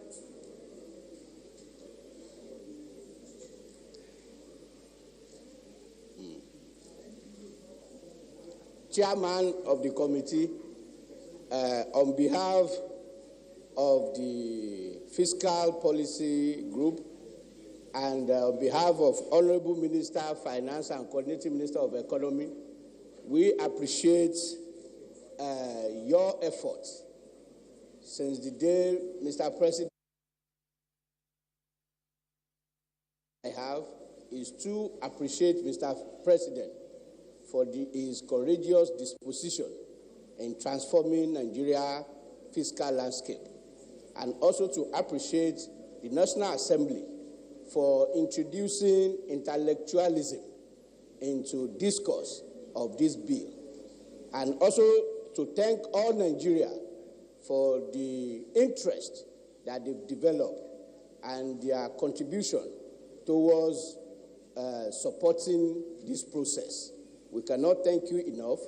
Chairman of the committee, on behalf of the Fiscal Policy Group and on behalf of Honorable Minister of Finance and Coordinating Minister of Economy, we appreciate your efforts since the day, Mr. President, I have is to appreciate Mr. President for his courageous disposition in transforming Nigeria's fiscal landscape, and also to appreciate the National Assembly for introducing intellectualism into discourse of this bill, and also to thank all Nigeria for the interest that they've developed and their contribution towards supporting this process. We cannot thank you enough,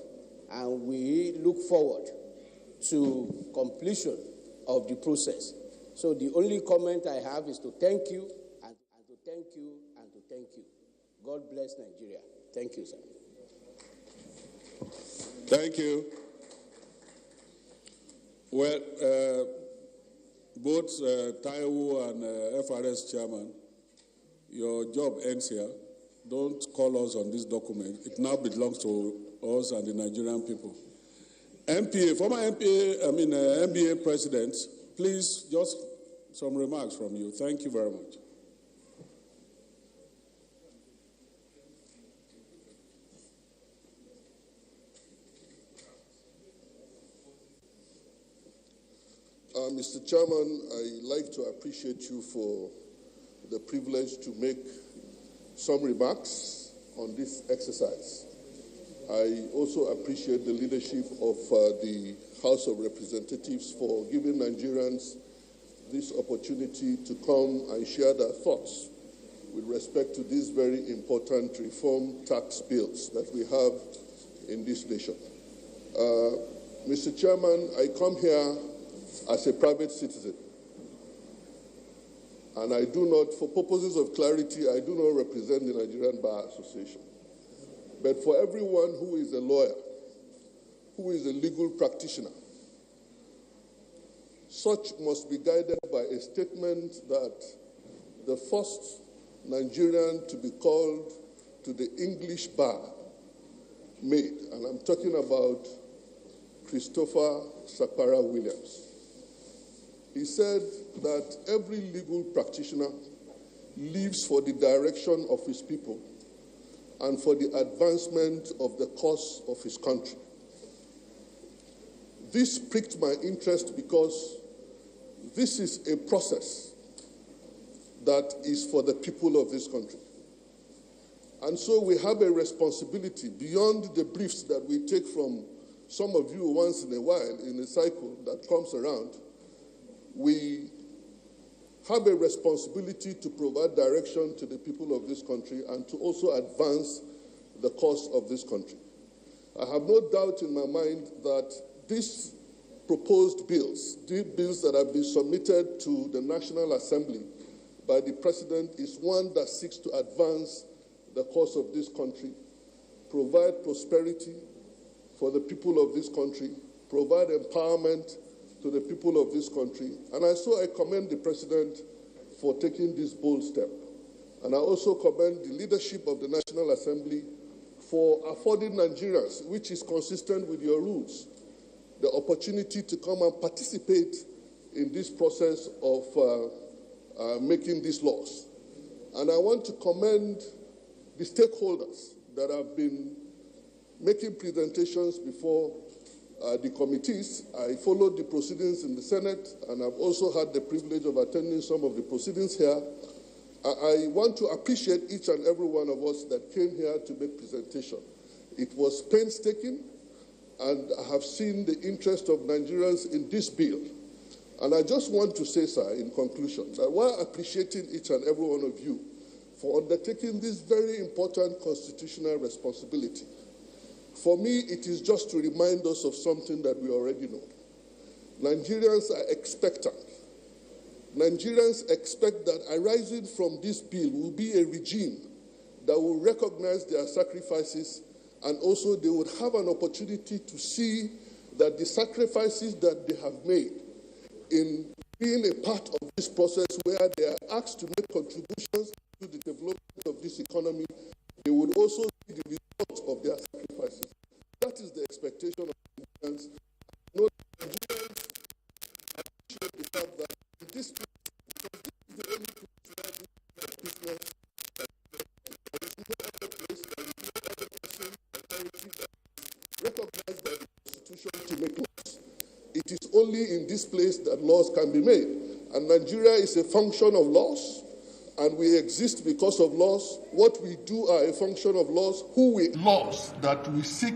and we look forward to completion of the process. So the only comment I have is to thank you, and to thank you, and to thank you. God bless Nigeria. Thank you, sir. Thank you. Well, both Taiwo and FRS chairman, your job ends here. Don't call us on this document. It now belongs to us and the Nigerian people. MPA, former MBA president, please, just some remarks from you. Thank you very much. Mr. Chairman, I'd like to appreciate you for the privilege to make some remarks on this exercise. I also appreciate the leadership of the House of Representatives for giving Nigerians this opportunity to come and share their thoughts with respect to these very important reform tax bills that we have in this nation. Mr. Chairman, I come here as a private citizen, and I do not, for purposes of clarity, I do not represent the Nigerian Bar Association. But for everyone who is a lawyer, who is a legal practitioner, such must be guided by a statement that the first Nigerian to be called to the English bar made, and I'm talking about Christopher Sakpara Williams. He said that every legal practitioner lives for the direction of his people and for the advancement of the cause of his country. This piqued my interest because this is a process that is for the people of this country. And so we have a responsibility beyond the briefs that we take from some of you once in a while in a cycle that comes around. We have a responsibility to provide direction to the people of this country and to also advance the cause of this country. I have no doubt in my mind that these proposed bills, the bills that have been submitted to the National Assembly by the President, is one that seeks to advance the cause of this country, provide prosperity for the people of this country, provide empowerment to the people of this country. And I commend the President for taking this bold step. And I also commend the leadership of the National Assembly for affording Nigerians, which is consistent with your rules, the opportunity to come and participate in this process of making these laws. And I want to commend the stakeholders that have been making presentations before the committees. I followed the proceedings in the Senate, and I've also had the privilege of attending some of the proceedings here. I want to appreciate each and every one of us that came here to make presentation. It was painstaking, and I have seen the interest of Nigerians in this bill. And I just want to say, sir, in conclusion, that while appreciating each and every one of you for undertaking this very important constitutional responsibility, for me, it is just to remind us of something that we already know. Nigerians are expectant. Nigerians expect that arising from this bill will be a regime that will recognize their sacrifices, and also they would have an opportunity to see that the sacrifices that they have made in being a part of this process where they are asked to make contributions to the development of this economy, they would also see the result of their sacrifices. That is the expectation of Nigerians. No, Nigerians appreciate the fact that in this place, because this is the only place where this business, there is no other place, there is no other person, authority that is recognized by the Constitution to make laws. It is only in this place that laws can be made. And Nigeria is a function of laws, and we exist because of laws. What we do are a function of laws. Laws that we seek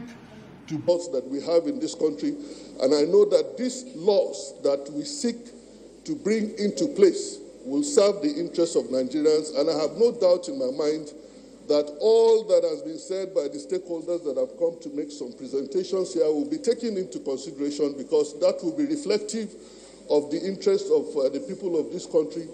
to laws that we have in this country. And I know that these laws that we seek to bring into place will serve the interests of Nigerians. And I have no doubt in my mind that all that has been said by the stakeholders that have come to make some presentations here will be taken into consideration, because that will be reflective of the interests of the people of this country.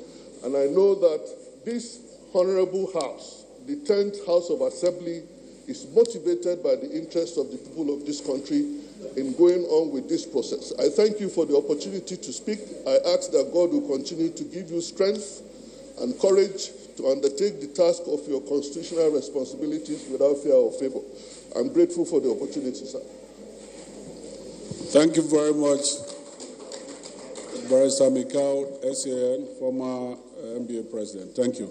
And I know that this honorable house, the 10th House of Assembly, is motivated by the interests of the people of this country in going on with this process. I thank you for the opportunity to speak. I ask that God will continue to give you strength and courage to undertake the task of your constitutional responsibilities without fear or favor. I'm grateful for the opportunity, sir. Thank you very much, Barrister Mikau, SAN, former MBA president. Thank you.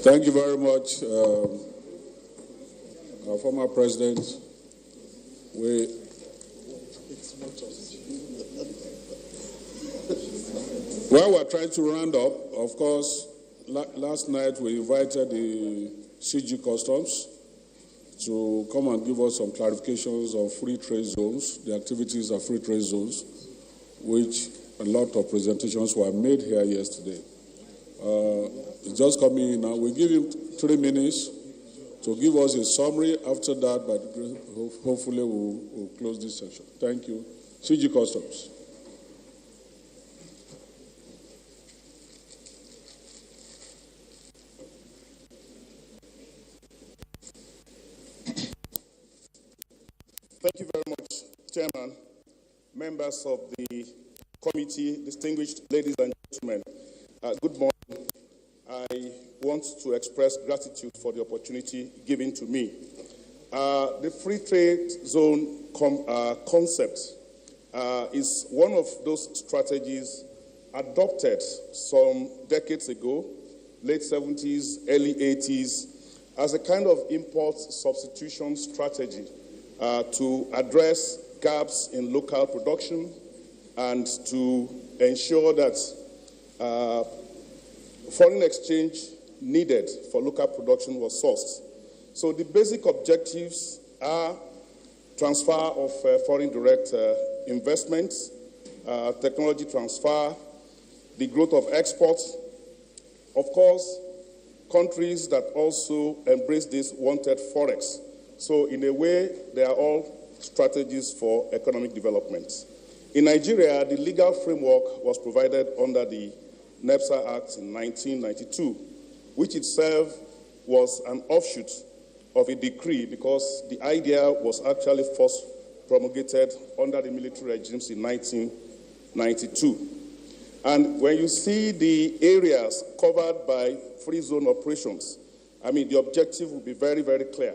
Thank you very much, our former president. Well, we're trying to round up. Of course, last night we invited the CG Customs to come and give us some clarifications on free trade zones, the activities of free trade zones, which a lot of presentations were made here yesterday. It's just coming in now. We give him 3 minutes to give us a summary. After that, but hopefully we'll close this session. Thank you. CG Customs. Thank you very much, Chairman, members of the committee, distinguished ladies and gentlemen. Good morning. I want to express gratitude for the opportunity given to me. The free trade zone concept is one of those strategies adopted some decades ago, late 70s, early 80s, as a kind of import substitution strategy to address gaps in local production and to ensure that foreign exchange needed for local production was sourced. So the basic objectives are transfer of foreign direct investments, technology transfer, the growth of exports. Of course, countries that also embrace this wanted forex. So in a way, they are all strategies for economic development. In Nigeria, the legal framework was provided under the NIPC Act in 1992, which itself was an offshoot of a decree because the idea was actually first promulgated under the military regimes in 1992. And when you see the areas covered by free zone operations, I mean, the objective will be very, very clear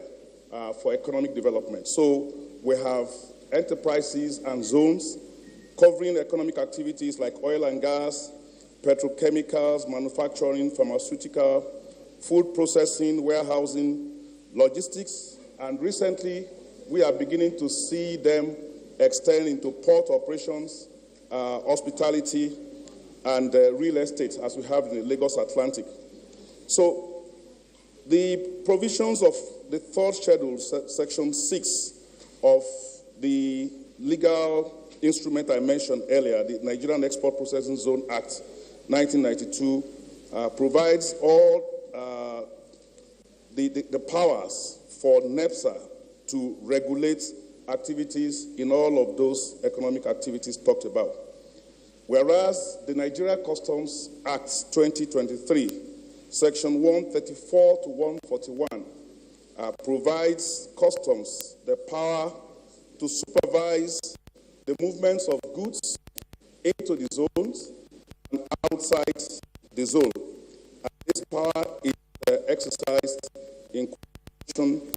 for economic development. So we have enterprises and zones covering economic activities like oil and gas, petrochemicals, manufacturing, pharmaceutical, food processing, warehousing, logistics, and recently we are beginning to see them extend into port operations, hospitality, and real estate, as we have in the Lagos Atlantic. So the provisions of the third schedule, section 6 of the legal instrument I mentioned earlier, the Nigerian Export Processing Zone Act 1992, provides all the powers for NIPC to regulate activities in all of those economic activities talked about. Whereas the Nigeria Customs Act 2023, section 134 to 141, provides customs the power to supervise the movements of goods into the zones and outside the zone. And this power is exercised in coordination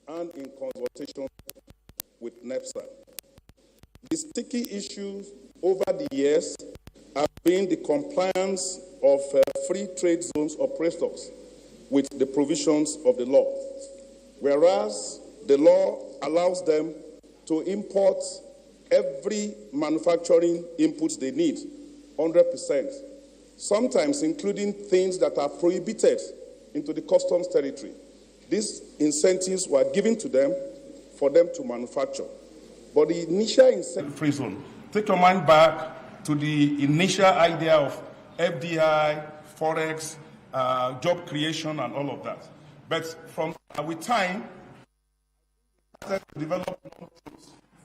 and in consultation with NIPC. The sticky issues over the years have been the compliance of free trade zones operators with the provisions of the law, whereas the law allows them to import every manufacturing input they need, 100%, sometimes including things that are prohibited into the customs territory. These incentives were given to them for them to manufacture. But the initial incentive... Free zone. Take your mind back to the initial idea of FDI, Forex, job creation, and all of that. But from with time, started to develop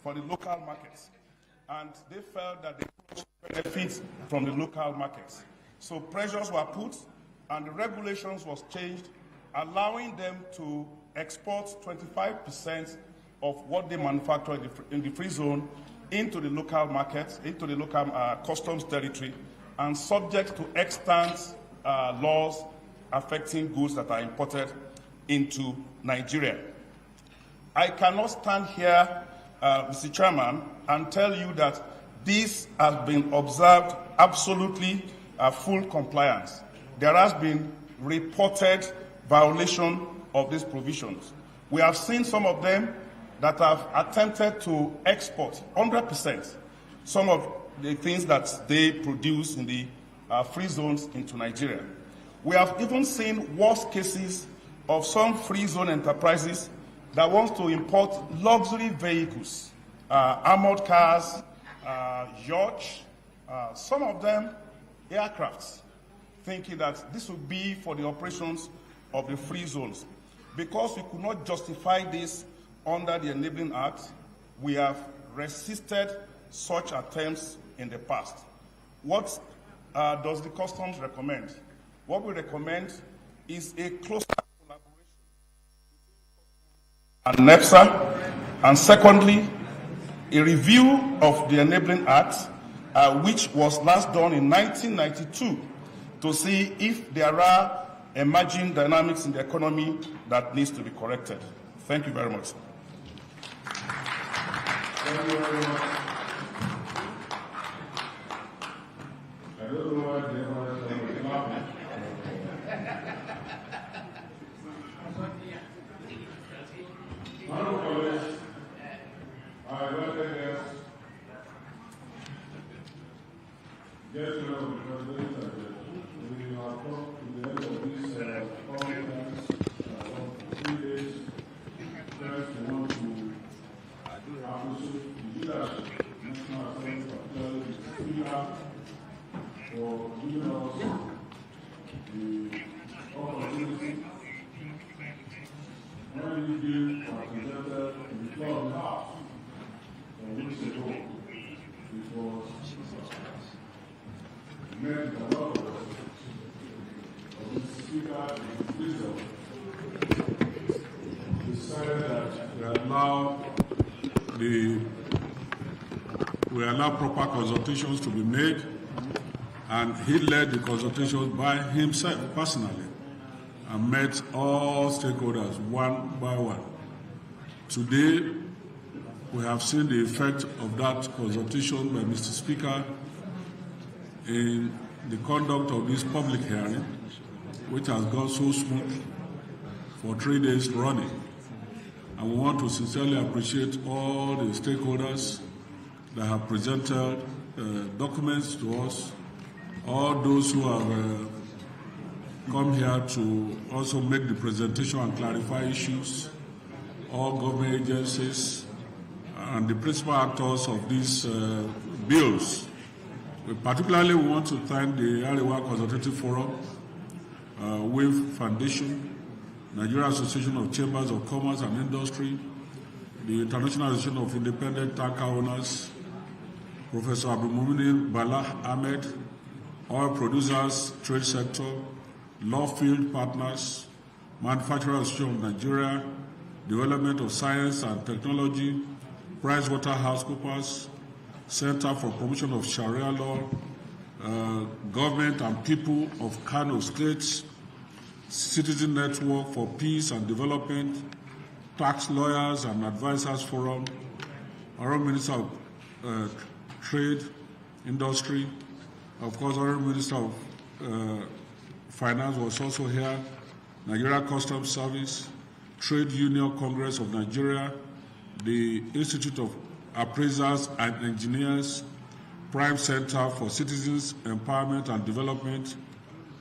for the local markets. And they felt that they could benefit from the local markets. So pressures were put, and the regulations was changed, allowing them to export 25% of what they manufacture in the free zone into the local markets, into the local customs territory, and subject to extant laws affecting goods that are imported into Nigeria. I cannot stand here, Mr. Chairman, and tell you that this has been observed absolutely full compliance. There has been reported violation of these provisions. We have seen some of them that have attempted to export 100% some of the things that they produce in the free zones into Nigeria. We have even seen worse cases of some free zone enterprises that wants to import luxury vehicles, armored cars, yachts, some of them aircrafts, thinking that this would be for the operations of the free zones. Because we could not justify this under the Enabling Act, we have resisted such attempts in the past. What does the Customs recommend? What we recommend is a closer collaboration and NIPC, and secondly, a review of the Enabling Act, which was last done in 1992, to see if there are emerging dynamics in the economy that needs to be corrected. Thank you very much. Thank you very much. I don't know why they were laughing. Honorable colleagues, I welcome guests. Yes, you know, because we are come to the end of this conference of 3 days. First, we want to appreciate the leadership, National Assembly, particularly the Speaker, for giving us the opportunity. When this bill was presented in the floor of the House some weeks ago, it was met with a lot of the Speaker and the wisdom decided that we allow proper consultations to be made, and he led the consultations by himself personally and met all stakeholders one by one. Today, we have seen the effect of that consultation by Mr. Speaker in the conduct of this public hearing, which has gone so smooth for 3 days running. And we want to sincerely appreciate all the stakeholders that have presented documents to us, all those who have come here to also make the presentation and clarify issues, all government agencies, and the principal actors of these bills. Particularly, we want to thank the Arewa Consultative Forum, WAVE Foundation, Nigeria Association of Chambers of Commerce and Industry, the International Association of Independent Tanker Owners, Professor Abdulmumin Bala Ahmed, oil producers, trade sector, Lawfield Partners, Manufacturers Association of Nigeria, Development of Science and Technology, PricewaterhouseCoopers, Center for Promotion of Sharia Law, Government and People of Kano State, Citizen Network for Peace and Development, Tax Lawyers and Advisors Forum, Honorable Minister of Trade, Industry, of course, Honorable Minister of Finance was also here, Nigeria Customs Service, Trade Union Congress of Nigeria, the Institute of Appraisers and Engineers, Prime Center for Citizens Empowerment and Development,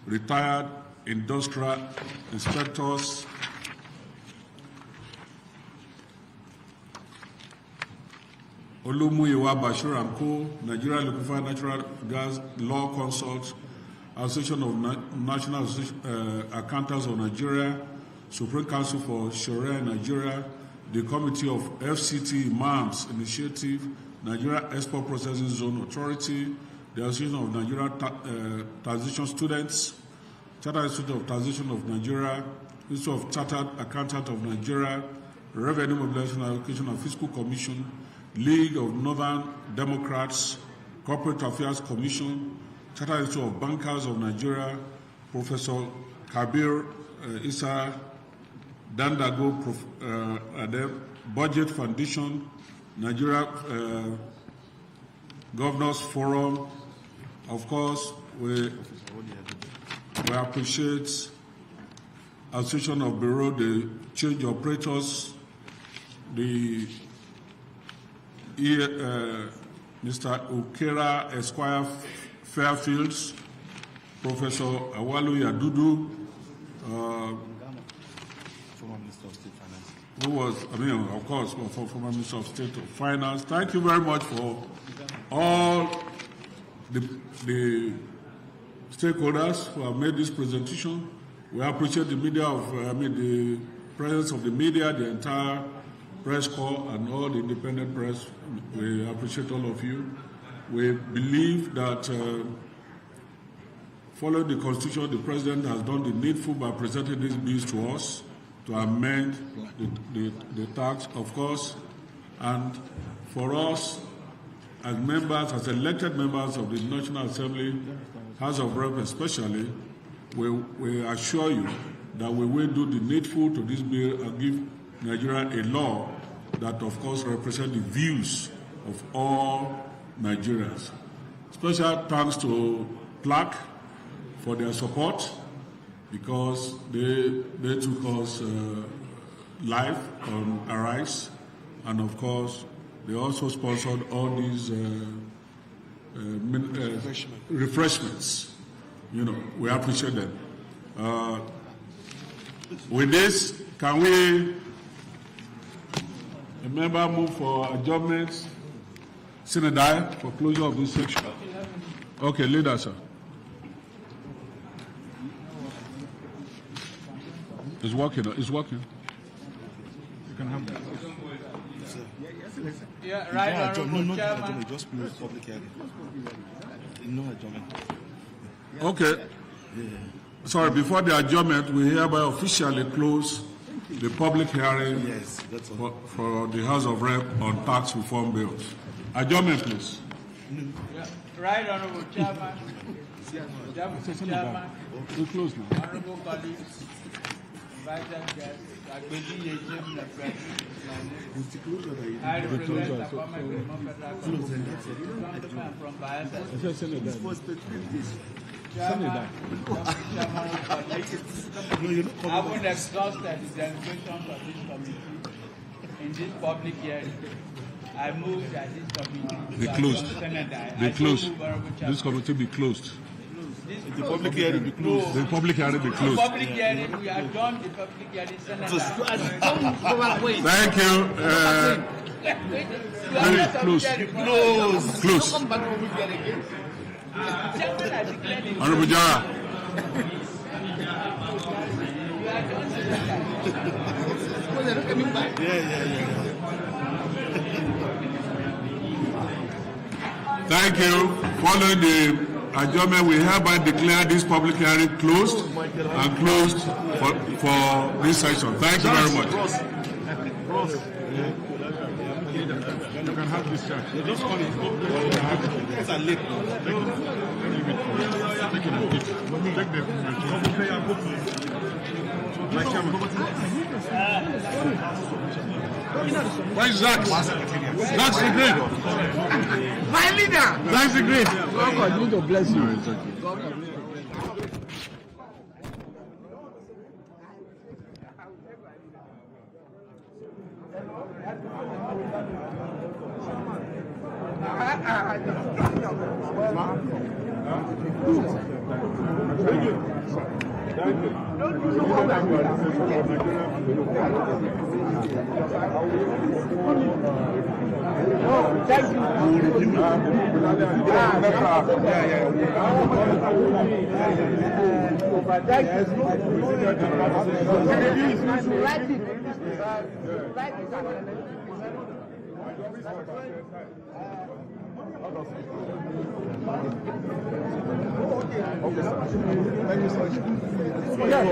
retired industrial inspectors, Olumuyiwa Bashir and Co., Nigeria Liquefied Natural Gas Law Consult, Association of National Accountants of Nigeria, Supreme Council for Sharia in Nigeria, the Committee of FCT Imams Initiative, Nigeria Export Processing Zone Authority, the Association of Nigeria Taxation Students, Chartered Institute of Taxation of Nigeria, Institute of Chartered Accountant of Nigeria, Revenue Mobilization Allocation and Fiscal Commission, League of Northern Democrats, Corporate Affairs Commission, Chartered Institute of Bankers of Nigeria, Professor Kabir Issa Dandago, Budget Foundation, Nigeria Governors Forum. Of course, we appreciate Association of Bureau, the Change Operators, the Mr. Ukera Esquire Fairfields, Professor Awalu Yadudu, who was, of course, for former Minister of State of Finance. Thank you very much for all the stakeholders who have made this presentation. We appreciate the media the presence of the media, the entire press corps, and all the independent press. We appreciate all of you. We believe that following the Constitution, the President has done the needful by presenting these bills to us to amend the tax, of course, and for us as members, as elected members of the National Assembly, House of Reps especially, we assure you that we will do the needful to this bill and give Nigeria a law that, of course, represents the views of all Nigerians. Special thanks to CLAC for their support, because they took us live on Arise, and of course they also sponsored all these refreshments. We appreciate them. With this, can we, a member move for adjournment, Senadai, for closure of this section? Okay, leader, sir. It's working. It's working. You can have that. Yeah, right. No, just close public hearing. No adjournment. Okay. Sorry, before the adjournment, we hereby officially close the public hearing for the House of Rep on tax reform bills. Adjournment, please. Yeah. Right, Honorable Chairman. Chairman. We close now. Honorable colleagues, invited guests, I represent the former Democratic from Bayelsa. Chairman, I would exhaust the delegation for this committee in this public hearing. I move that this committee be closed. Be closed. This committee be closed. The public hearing be closed. The public hearing be closed. The public hearing, we adjourn the public hearing, Senator. Thank you. Close. Close. Honorable Jara. Thank you. Following the adjournment, we hereby declare this public hearing closed and closed for this session. Thank you very much. You can have this charge. Just call it. It's a late. Where is Zach? Zach's the great. My leader. Zach's the great. God continue to bless you. No, it's okay. No,